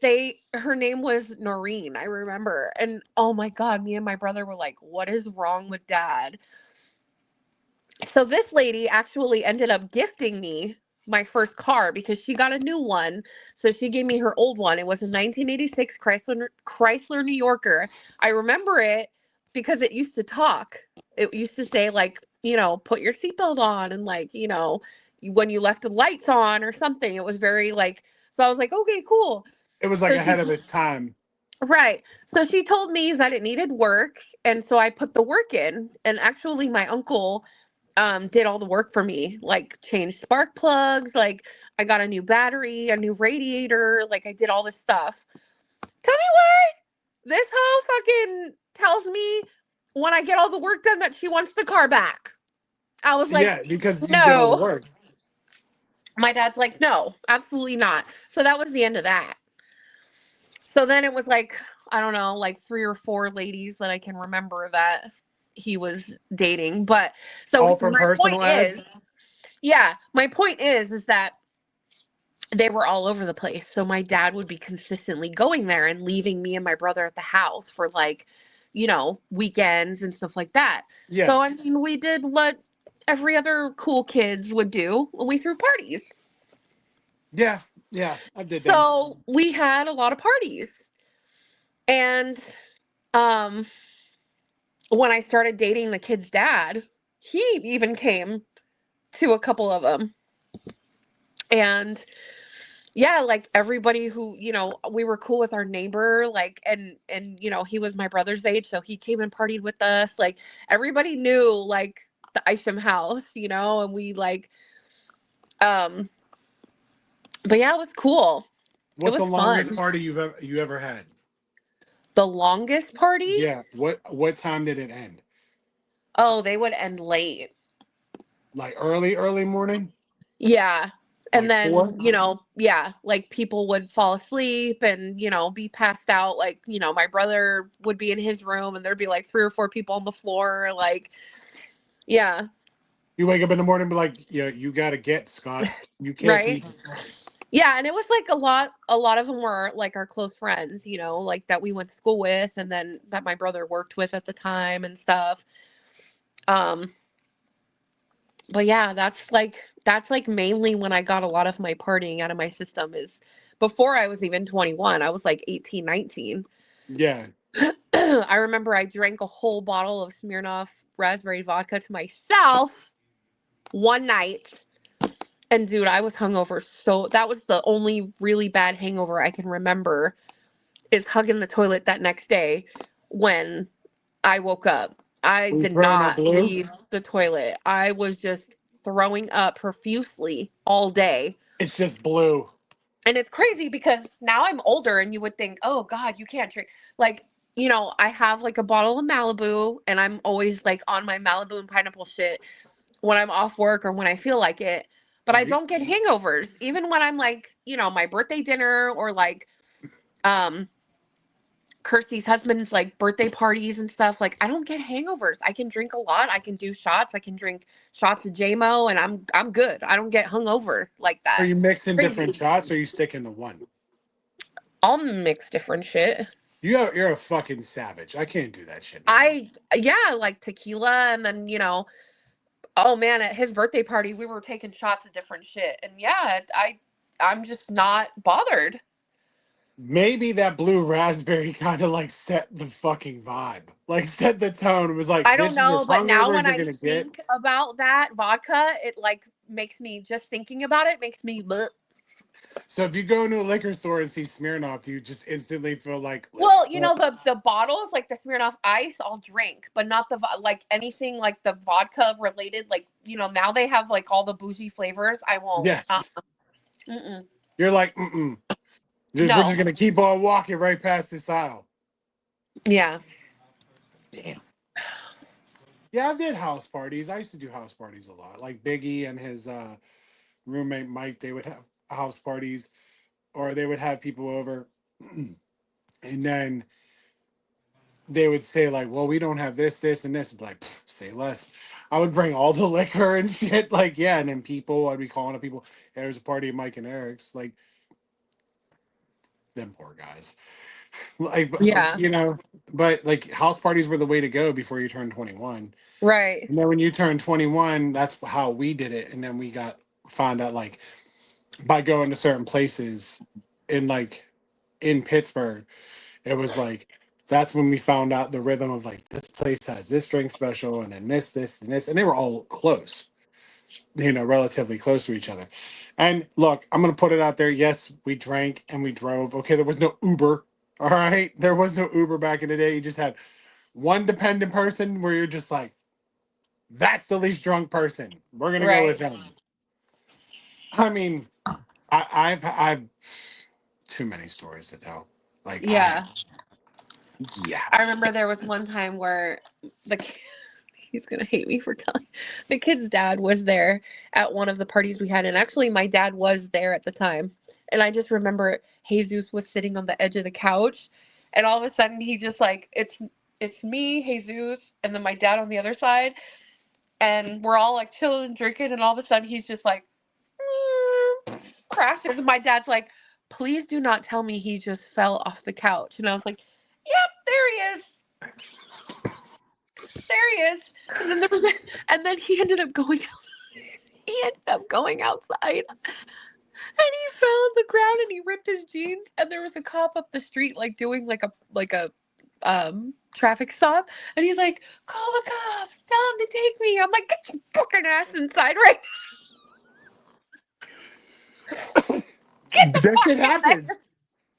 her name was Noreen, I remember. And oh my god, me and my brother were like, what is wrong with dad? So this lady actually ended up gifting me my first car because she got a new one. So she gave me her old one. It was a 1986 Chrysler New Yorker. I remember it because it used to talk. It used to say like, put your seatbelt on and like, when you left the lights on or something. It was very like, so I was like, okay, cool. It was like So she ahead of its time. Right. So she told me that it needed work, and so I put the work in. And actually my uncle did all the work for me, like changed spark plugs, like I got a new battery, a new radiator, like I did all this stuff. Tell me why this hoe fucking tells me when I get all the work done that she wants the car back. I was like, Yeah, because you did all the no. work. My dad's like, no, absolutely not. So that was the end of that. So then it was like, I don't know, like 3 or 4 ladies that I can remember that he was dating. But so All from my point personal is, ads. yeah, my point is that they were all over the place. So my dad would be consistently going there and leaving me and my brother at the house for like, weekends and stuff like that. Yeah. So I mean, we did what every other cool kids would do. We threw parties. Yeah. Yeah. I did them. So we had a lot of parties. And um when I started dating the kid's dad, he even came to a couple of them. And yeah, like everybody who, we were cool with our neighbor, like, and he was my brother's age, so he came and partied with us. Like everybody knew like the Isham house, and we like, um, but yeah, it was cool. It What's was the longest fun. party you ever had? The longest party? Yeah. What time did it end? Oh, they would end late. Like early morning? Yeah. And Like then, 4? yeah, like people would fall asleep and, be passed out. Like, my brother would be in his room and there'd be like 3 or 4 people on the floor. Like, yeah, You wake up in the morning and be like, yeah, you gotta get Scott. You can't right. be. Yeah. And it was like a lot of them were like our close friends, like that we went to school with and then that my brother worked with at the time and stuff. Um, but yeah, that's like mainly when I got a lot of my partying out of my system is before I was even 21. I was like 18, 19. Yeah. I remember I drank a whole bottle of Smirnoff raspberry vodka to myself one night. And dude, I was hungover. So that was the only really bad hangover I can remember is hugging the toilet that next day when I woke up. I Were you did throwing up not blue? leave the toilet. I was just throwing up profusely all day. It's just blue. And it's crazy because now I'm older and you would think, oh God, you can't drink. Like, I have like a bottle of Malibu and I'm always like on my Malibu and pineapple shit when I'm off work or when I feel like it. But I Right? don't get hangovers. Even when I'm like, my birthday dinner or like um Kirsty's husband's like birthday parties and stuff, like I don't get hangovers. I can drink a lot. I can do shots. I can drink shots of JMO and I'm good. I don't get hungover like Are that. you mixing different Crazy. shots or are you sticking to one? I'll mix different shit. You're a fucking savage. I can't do that shit no more. Yeah, like tequila and then, oh man, at his birthday party we were taking shots of different shit. And yeah, I'm just not bothered. Maybe that blue raspberry kind of like set the fucking vibe. Like set the tone. It was like, I don't this is know, as but now hungover as when you're I gonna get. think about that vodka, it like makes me, just thinking about it makes me bleh. So if you go into a liquor store and see Smirnoff, do you just instantly feel like, Well, the bottles like the Smirnoff Ice, I'll drink, but not like anything like the vodka related. Like now they have like all the bougie flavors. I won't. yes. Mm-mm. You're like, mm-mm. We're No. just gonna keep on walking right past this aisle. Yeah. Damn. Yeah, I did house parties. I used to do house parties a lot. Like Biggie and his roommate Mike, they would have house parties, or they would have people over, and then they would say like, "Well, we don't have this, this, and this." I'd be like, say less. I would bring all the liquor and shit. Like, yeah, and then people, I'd be calling up people. Hey, there's a party at Mike and Eric's. Like, them poor guys. Like, Yeah. but like house parties were the way to go before you turned 21. Right. And then when you turned 21, that's how we did it. And then we found out like by going to certain places in like in Pittsburgh, it was like that's when we found out the rhythm of like this place has this drink special and then this, and this, and they were all close, relatively close to each other. And look, I'm gonna put it out there. Yes, we drank and we drove. Okay, there was no Uber. All right, there was no Uber back in the day. You just had one dependent person where you're just like, that's the least drunk person. We're gonna go with Right. them. I mean, I've too many stories to tell. Like Yeah. yeah. I remember there was one time where he's gonna hate me for telling, the kid's dad was there at one of the parties we had, and actually my dad was there at the time. And I just remember Jesus was sitting on the edge of the couch, and all of a sudden he just like it's me, Jesus, and then my dad on the other side, and we're all like chilling and drinking, and all of a sudden he's just like crashes, and my dad's like, please do not tell me he just fell off the couch. And I was like, yep, there he is. There he is. And then and then he ended up going he ended up going outside, and he fell on the ground and he ripped his jeans, and there was a cop up the street like doing like a traffic stop, and he's like, call the cops, tell him to take me. I'm like, get your fucking ass inside right now. Get the That shit fuck in happens. there.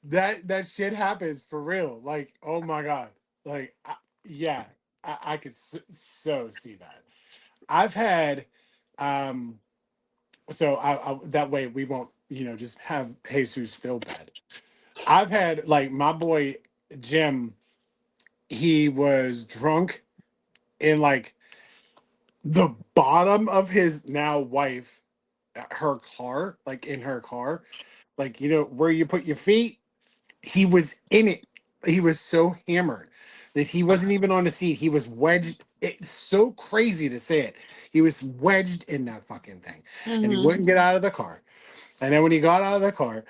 That shit happens for real. Like, oh my god. Like, yeah, I could so see that. I've had, um, so I that way we won't, just have Jesus feel bad. I've had like my boy Jim. He was drunk in like the bottom of his now wife, her car, like in her car, like where you put your feet. He was in it. He was so hammered that he wasn't even on the seat. He was wedged. It's so crazy to say it. He was wedged in that fucking thing, and he Mm-hmm. wouldn't get out of the car. And then when he got out of the car,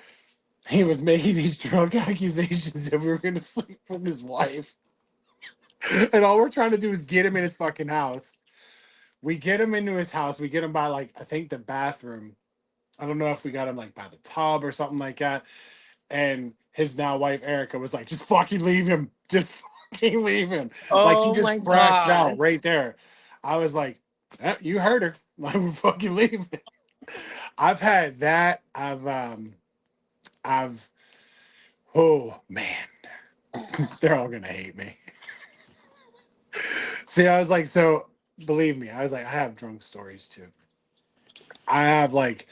he was making these drunk accusations that we were going to sleep with his wife. And all we're trying to do is get him in his fucking house. We get him into his house. We get him by like I think the bathroom. I don't know if we got him like by the tub or something like that. And his now wife Erica was like, "Just fucking leave him. Just fucking leave him." Like he Oh just my crashed god. out right there. I was like, "You heard her. Like we fucking leave him." I've had that. I've. Oh man, they're all gonna hate me. See, I was like, so believe me, I was like, I have drunk stories too. I have like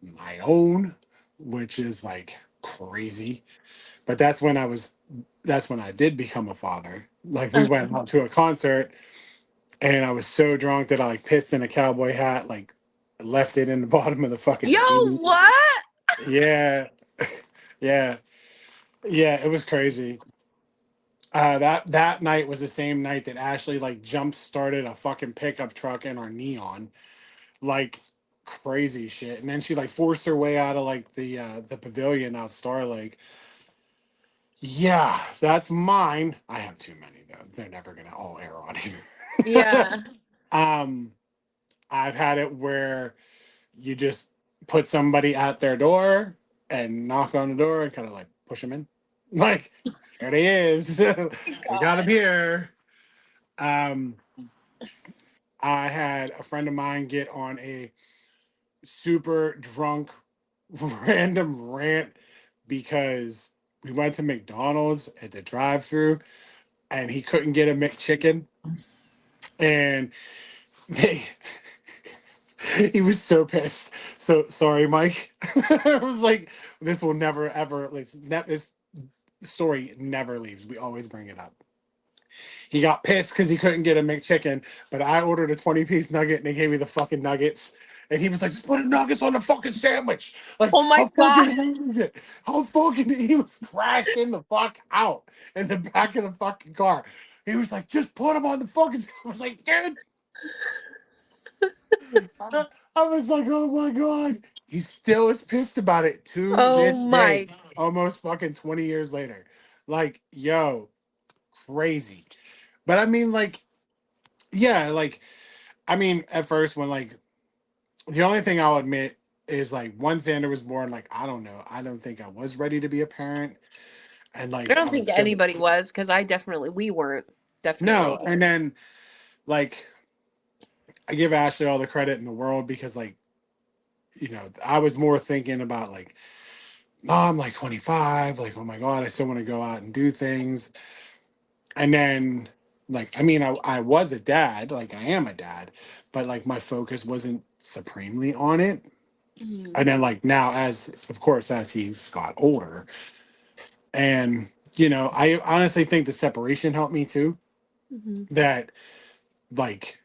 my own, which is like crazy. But that's when I did become a father. Like we Uh, went out to a concert and I was so drunk that I like pissed in a cowboy hat, like left it in the bottom of the fucking Yo, seat. what? Yeah. Yeah. Yeah, it was crazy. That night was the same night that Ashley like jump started a fucking pickup truck in our neon, like crazy shit. And then she like forced her way out of like the pavilion out Star Lake. Yeah, that's mine. I have too many though. They're never gonna all air on here. Yeah. um, I've had it where you just put somebody at their door and knock on the door and kind of like push them in. Like, there he is. We got him God. here. Um, I had a friend of mine get on a super drunk random rant because we went to McDonald's at the drive-through and he couldn't get a McChicken and they he was so pissed. So sorry, Mike. I was like, this will never ever like this story never leaves. We always bring it up. He got pissed because he couldn't get a McChicken, but I ordered a 20-piece nugget and they gave me the fucking nuggets. And he was like, just put the nuggets on the fucking sandwich. Like, Oh my how fucking God. hard is it? How fucking he was crashing the fuck out in the back of the fucking car. He was like, just put them on the fucking. I was like, dude. I was like, oh my God. He still is pissed about it to Oh this day, my. almost fucking 20 years later. Like, yo, crazy. But I mean, like, yeah, like, I mean, at first, when like, the only thing I'll admit is like, when Xander was born, like, I don't know. I don't think I was ready to be a parent. And I like, don't I think was still, anybody was because we weren't. no. Definitely. And then, like, I give Ashley all the credit in the world because, like, I was more thinking about like, oh, I'm like 25, like, oh my God, I still want to go out and do things. And then, like, I mean, I was a dad, like, I am a dad, but like, my focus wasn't supremely on it. Mhm. And then, like, now, as of course, as he's got older, and, I honestly think the separation helped me too. Mhm. That, like,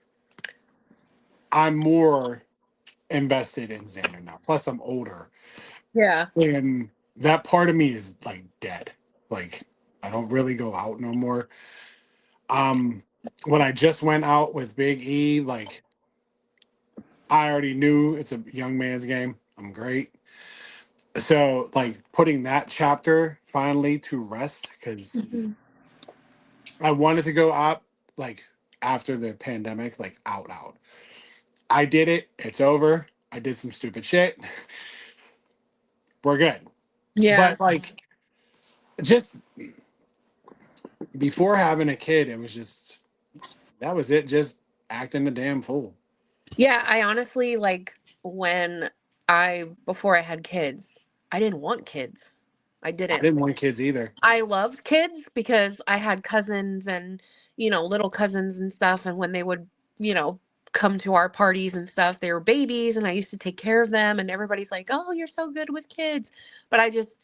I'm more invested in Xander now. Plus, I'm older. Yeah. And that part of me is like dead. Like, I don't really go out no more. Um, when I just went out with Big E, like, I already knew it's a young man's game. I'm great. So, like, putting that chapter finally to rest because Mhm. I wanted to go out, like, after the pandemic, like, out. I did it. It's over. I did some stupid shit. We're good. Yeah. But, like, just before having a kid, it was just, that was it. Just acting a damn fool. Yeah. I honestly like when before I had kids, I didn't want kids. I I didn't. didn't want kids either. I loved kids because I had cousins and, little cousins and stuff. And when they would, you know, come to our parties and stuff, they were babies and I used to take care of them. And everybody's like, oh, you're so good with kids. But I just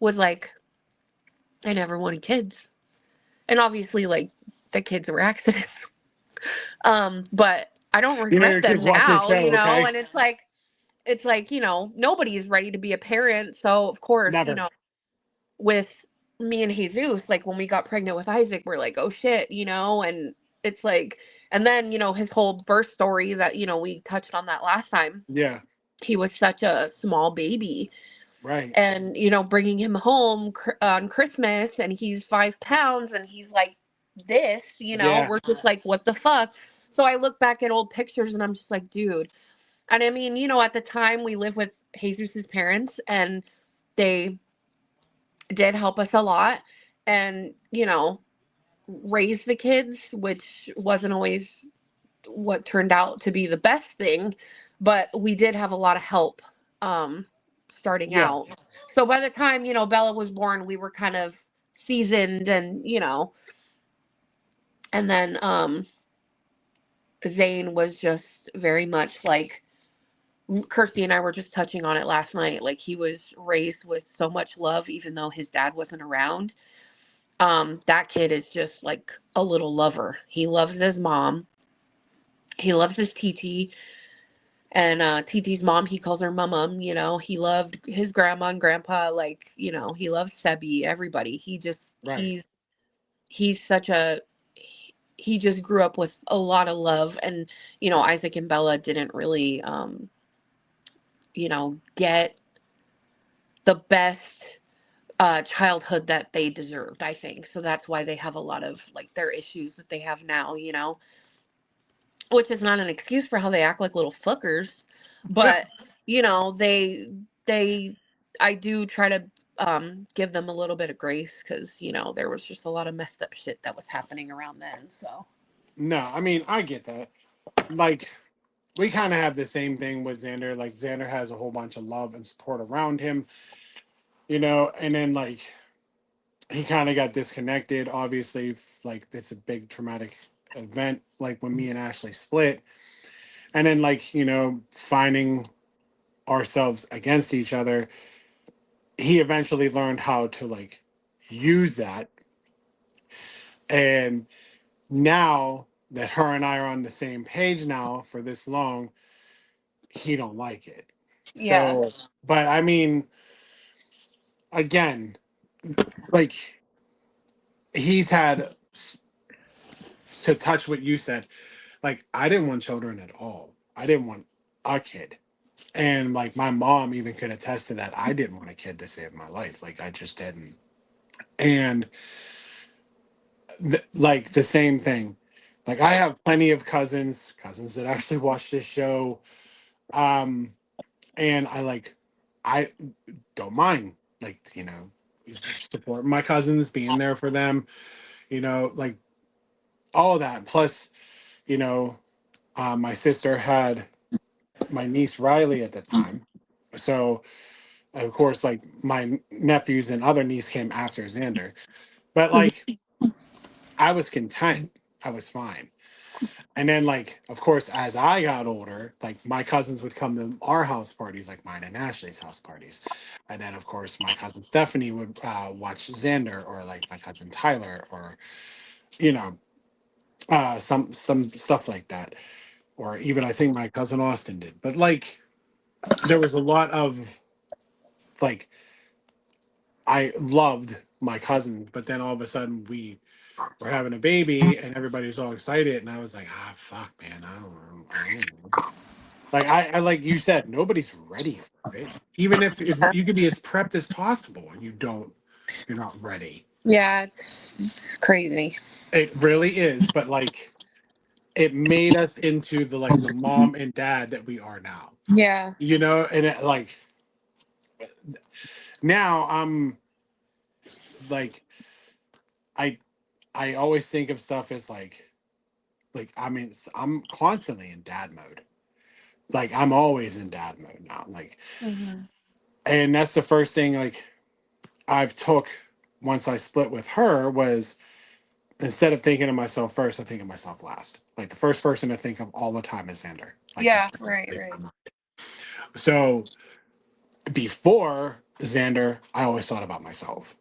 was like, I never wanted kids. And obviously, like, the kids were accidents. But I don't regret Your them kids watch this now, show, okay? and it's like, nobody's ready to be a parent. So of course, Never. with me and Jesus, like when we got pregnant with Isaac, we're like, oh shit, and it's like, and then, his whole birth story that, we touched on that last time. Yeah, He was such a small baby. right. And, bringing him home on Christmas and he's 5 pounds and he's like this, Yeah, we're just like, what the fuck? So I look back at old pictures and I'm just like, dude. And I mean, at the time we lived with Jesus's parents and they did help us a lot and, raise the kids, which wasn't always what turned out to be the best thing, but we did have a lot of help starting yeah, out. So by the time, Bella was born, we were kind of seasoned and, and then Zane was just very much like Kirsty and I were just touching on it last night. Like, he was raised with so much love, even though his dad wasn't around. That kid is just like a little lover. He loves his mom. He loves his TT. And TT's mom, he calls her mama. You know, he loved his grandma and grandpa. Like, you know, he loves Sebi, everybody. Right. He's such a, he just grew up with a lot of love. And, you know, Isaac and Bella didn't really, you know, get the best childhood that they deserved, I think. So that's why they have a lot of like their issues that they have now, you know, which is not an excuse for how they act like little fuckers. No. But, you know, they, I do try to give them a little bit of grace because, you know, there was just a lot of messed up shit that was happening around then. So, No, I mean, I get that. Like, we kind of have the same thing with Xander. Like, Xander has a whole bunch of love and support around him, you know, and then, like, he kind of got disconnected. Obviously, like, it's a big traumatic event, like when me and Ashley split. And then, like, you know, finding ourselves against each other, he eventually learned how to, like, use that. And now that her and I are on the same page now for this long, he don't like it. yeah. So, but I mean, again, like, he's had to touch what you said. Like, I didn't want children at all. I didn't want a kid. And like my mom even could attest to that. I didn't want a kid to save my life. Like, I just didn't. And like the same thing. Like, I have plenty of cousins that actually watch this show. Um, and I don't mind, like, you know, support my cousins, being there for them, you know, like all of that. Plus, you know, my sister had my niece Riley at the time. So, of course, like my nephews and other niece came after Xander. But Mhm. like, I was content. I was fine. And then, like, of course, as I got older, like my cousins would come to our house parties, like mine and Ashley's house parties. And then, of course, my cousin Stephanie would watch Xander, or like my cousin Tyler, or, you know, some stuff like that. Or even I think my cousin Austin did. But like, there was a lot of like, I loved my cousins, but then all of a sudden we were having a baby and everybody's all excited, and I was like, ah, fuck, man, I don't know. Like, I like you said, nobody's ready for it. Even if you could be as prepped as possible, and you're not ready. Yeah, it's crazy. It really is, but like, it made us into the mom and dad that we are now. Yeah. You know, and like now I'm like, I I always think of stuff as like I mean, I'm constantly in dad mode. Like, I'm always in dad mode now. Like, Hmm. and that's the first thing like I've took once I split with her was, instead of thinking of myself first, I think of myself last. Like, the first person to think of all the time is Xander. Like, Yeah, right, right. so before Xander, I always thought about myself.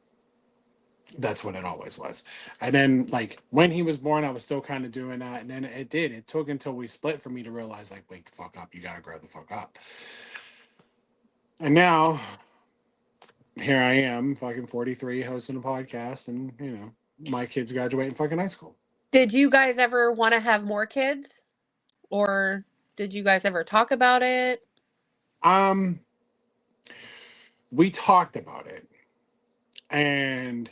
That's what it always was. And then, like, when he was born, I was still kind of doing that. And then it took until we split for me to realize, like, wake the fuck up. You got to grow the fuck up. And now here I am, fucking 43, hosting a podcast, and, you know, my kids graduating fucking high school. Did you guys ever want to have more kids? Or did you guys ever talk about it? Um, we talked about it, and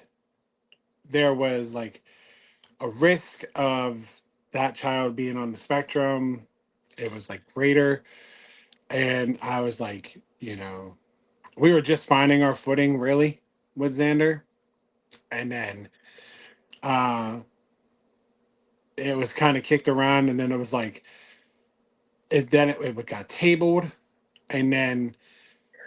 there was like a risk of that child being on the spectrum. It was like greater. And I was like, you know, we were just finding our footing really with Xander. And then uh it was kind of kicked around, and then it was like it got tabled, and then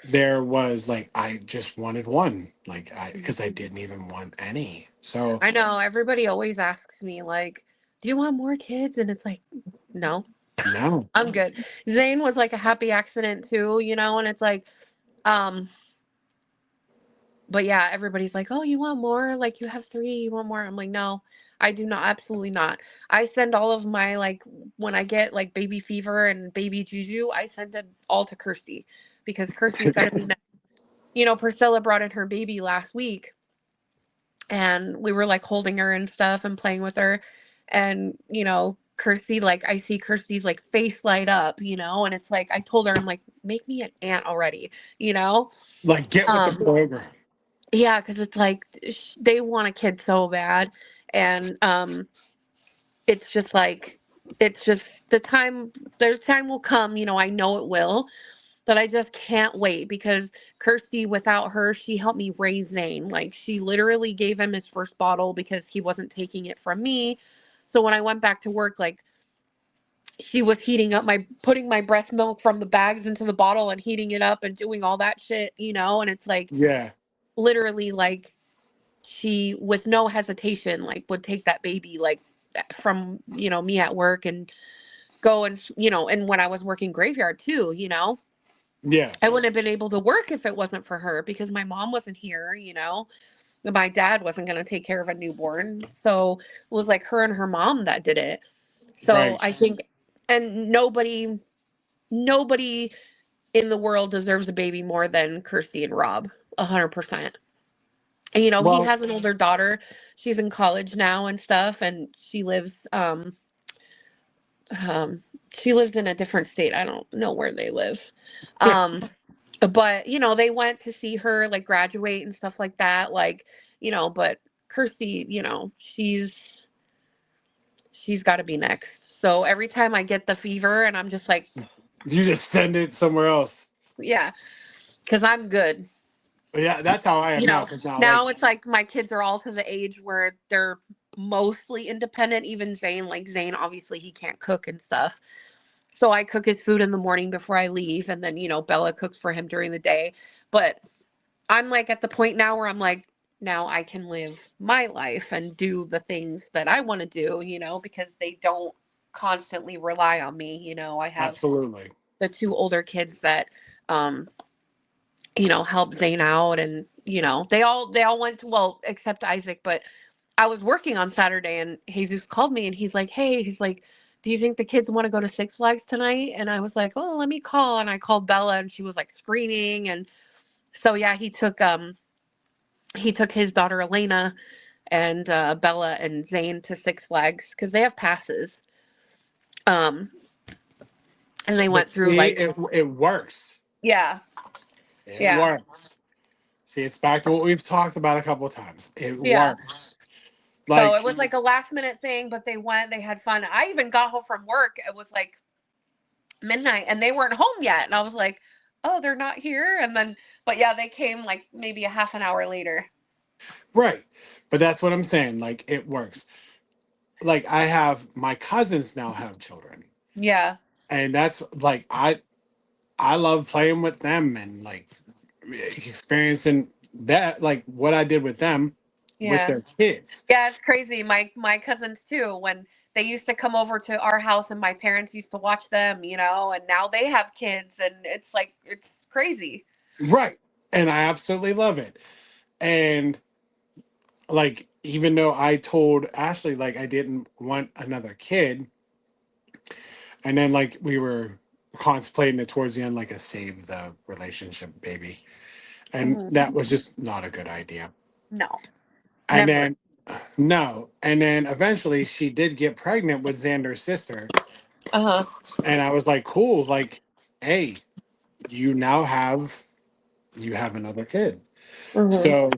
there was like, I just wanted one, like, I because I didn't even want any. So I know everybody always asks me like, "Do you want more kids?" And it's like, "No." No. I'm good. Zane was like a happy accident too, you know, and it's like, um, but yeah, everybody's like, oh, you want more? Like, you have three, you want more? I'm like, no, I do not, absolutely not. I send all of my, like, when I get like baby fever and baby juju, I send it all to Kirsty because Kirsty's got to be, you know, Priscilla brought in her baby last week and we were like holding her and stuff and playing with her. And, you know, Kirsty, like, I see Kirsty's like face light up, you know, and it's like, I told her, I'm like, make me an aunt already, you know? Like, get with the Um, program. Yeah, because it's like they want a kid so bad, and it's just like it's just the time. Their time will come, you know. I know it will, but I just can't wait because Kirsty, without her, she helped me raise Zane. Like she literally gave him his first bottle because he wasn't taking it from me. So when I went back to work, like she was heating up putting my breast milk from the bags into the bottle and heating it up and doing all that shit, you know. And it's like Yeah. literally like she with no hesitation like would take that baby like from you know me at work and go and you know and when I was working graveyard too, you know, Yeah. I wouldn't have been able to work if it wasn't for her because my mom wasn't here, you know, my dad wasn't going to take care of a newborn, so it was like her and her mom that did it. So Right. I think and nobody in the world deserves a baby more than Kirsty and Rob, 100%. And, you know, he Well, has an older daughter. She's in college now and stuff, and um she lives in a different state. I don't know where they live. Um but, you know, they went to see her like graduate and stuff like that. Like, you know, but Kirsty, you know, she's got to be next. So every time I get the fever and I'm just like, you just send it somewhere else. yeah, because I'm good. Yeah, that's how I am You now. know, Because now, like, now it's like my kids are all to the age where they're mostly independent. Even Zane, like Zane, obviously he can't cook and stuff. So I cook his food in the morning before I leave. And then, you know, Bella cooks for him during the day. But I'm like at the point now where I'm like, now I can live my life and do the things that I want to do, you know, because they don't constantly rely on me. You know, I have absolutely. the two older kids that, um, you know, help Zane out and, you know, they all went to, well, except Isaac, but I was working on Saturday and Jesus called me and he's like, "Hey, he's like, do you think the kids want to go to Six Flags tonight?" And I was like, "Oh, let me call." And I called Bella and she was like screaming and so yeah, he took his daughter Elena and Bella and Zane to Six Flags cuz they have passes. Um and they But went through see, like it works. yeah. It Yeah. works. See, it's back to what we've talked about a couple of times. It Yeah. works. So Like, it was like a last minute thing, but they went, they had fun. I even got home from work. It was like midnight and they weren't home yet. And I was like, oh, they're not here. And then, but yeah, they came like maybe a half an hour later. right. But that's what I'm saying. Like, it works. Like, I have my cousins now have children. Yeah. And that's like, I love playing with them and like experiencing that, like what I did with them with Yeah. their kids. Yeah. It's crazy. My cousins too, when they used to come over to our house and my parents used to watch them, you know, and now they have kids and it's like, it's crazy. Right. And I absolutely love it. And like, even though I told Ashley, like, I didn't want another kid, and then, like, we were contemplating it towards the end, like, a save the relationship baby. And Hmm. that was just not a good idea. No, And never. then, no. And then eventually she did get pregnant with Xander's sister. Uh huh. And I was like, cool. Like, hey, you now you have another kid. Hmm. So,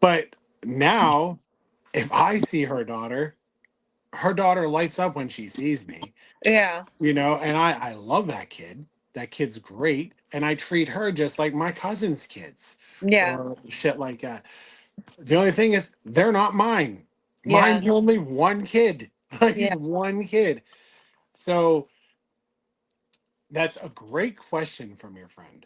but now if I see her daughter lights up when she sees me, Yeah. and I love that kid. That kid's great. And I treat her just like my cousin's kids Yeah. or shit like that. The only thing is, they're not mine. Yeah. Mine's only one kid, like Yeah. one kid. So that's a great question from your friend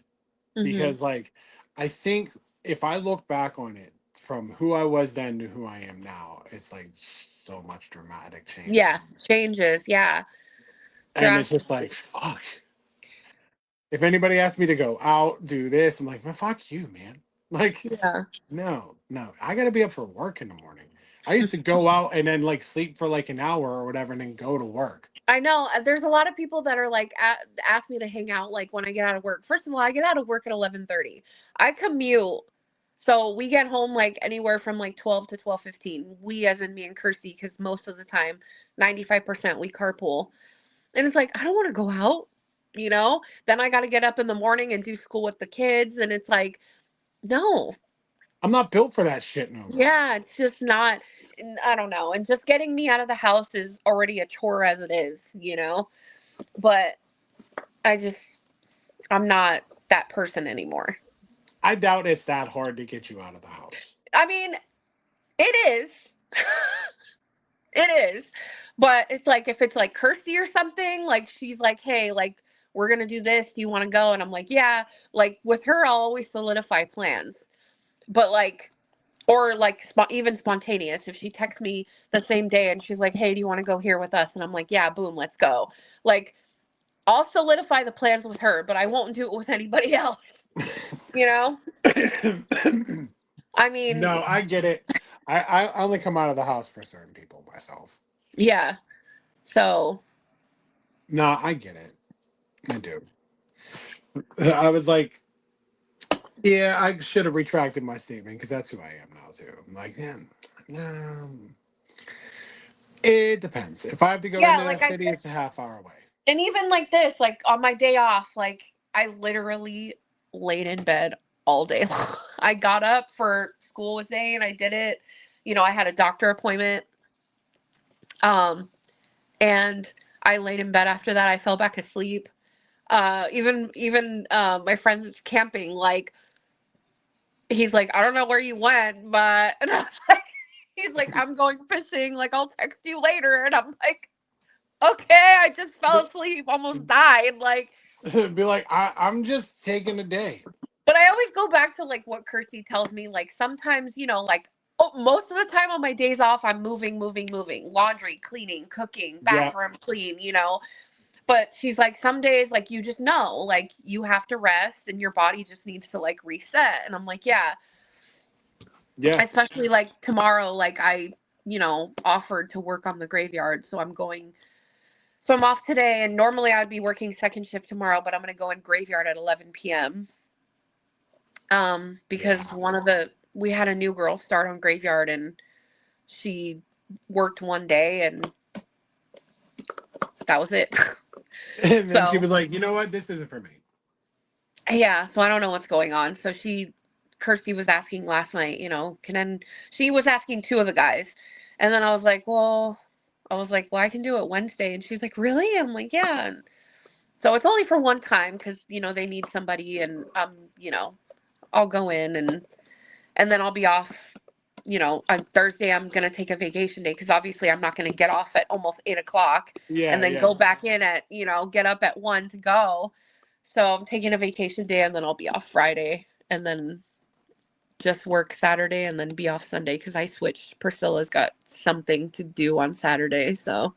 Hmm. because, like, I think if I look back on it from who I was then to who I am now, it's like so much dramatic change. Yeah. Changes. Yeah. And it's just like, fuck. If anybody asked me to go out, do this, I'm like, man, fuck you, man. Like, Yeah. no. I gotta be up for work in the morning. I used to go out and then like sleep for like an hour or whatever and then go to work. I know there's a lot of people that are like ask me to hang out like when I get out of work. First of all, I get out of work at 11:30. I commute, so we get home like anywhere from like 12 to 12:15. We, as in me and Kirsty, because most of the time, 95% we carpool, and it's like I don't want to go out, you know. Then I got to get up in the morning and do school with the kids, and it's like no, I'm not built for that shit no more. yeah, it's just not. I don't know, and just getting me out of the house is already a chore as it is, you know. But I'm not that person anymore. I doubt it's that hard to get you out of the house. I mean, it is. It is. But it's like if it's like Kirsty or something, like she's like, hey, like we're gonna do this. Do you want to go? And I'm like, yeah. Like with her, I'll always solidify plans. But like, or like even spontaneous. If she texts me the same day and she's like, hey, do you want to go here with us? And I'm like, yeah, boom, let's go. Like I'll solidify the plans with her, but I won't do it with anybody else. You know? I mean, No, I get it. I only come out of the house for certain people myself. yeah. So. No, I get it. I do. I was like, yeah, I should have retracted my statement because that's who I am now too. I'm like, man, no. It depends. If I have to go Yeah, into like that city, it's a half hour away. and even like this, like on my day off, like I literally laid in bed all day long. I got up for school with Zane. I did it. You know, I had a doctor appointment. And I laid in bed after that. I fell back asleep. Even my friend that's camping, like he's like, I don't know where you went, but and I was like, he's like, I'm going fishing. Like I'll text you later, and I'm like, okay, I just fell asleep, almost died. Like, Be like, I'm just taking a day. but I always go back to like what Kirsty tells me. Like sometimes, you know, like most of the time on my days off, I'm moving, laundry, cleaning, cooking, Yeah. bathroom clean, you know. But she's like, some days, like you just know, like you have to rest and your body just needs to like reset. And I'm like, yeah. Yeah. Especially like tomorrow, like I, you know, offered to work on the graveyard, so I'm going. So I'm off today, and normally I'd be working second shift tomorrow, but I'm going to go in graveyard at 11 p.m. Because we had a new girl start on graveyard, and she worked one day, and that was it. And then she So was like, you know what? This isn't for me. yeah, so I don't know what's going on. So Kirsty was asking last night, you know, she was asking two of the guys, and then I was like, well, I can do it Wednesday, and she's like, really? I'm like, yeah. And so it's only for one time because you know they need somebody, and you know, I'll go in and then I'll be off. You know, on Thursday I'm gonna take a vacation day because obviously I'm not gonna get off at almost 8 o'clock Yeah, and then yeah. go back in at get up at 1 to go. So I'm taking a vacation day and then I'll be off Friday and then just work Saturday and then be off Sunday because I switched. Priscilla's got something to do on Saturday, so.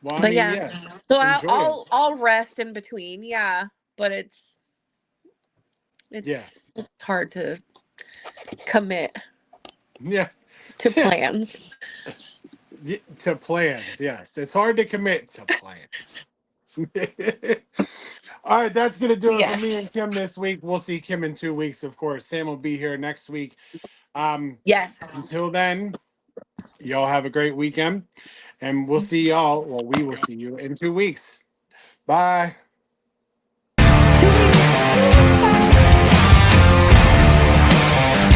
Well, I But mean, yeah, yeah. so Enjoy it. I'll rest in between, yeah. But it's Yeah. it's hard to commit Yeah. to plans. To plans, yes. It's hard to commit to plans. All right, that's gonna do it for me and Yes. Kim this week. We'll see Kim in 2 weeks, of course. Sam will be here next week. Yes. Until then, y'all have a great weekend, and we'll see y'all. Well, we will see you in 2 weeks. Bye. 2 weeks.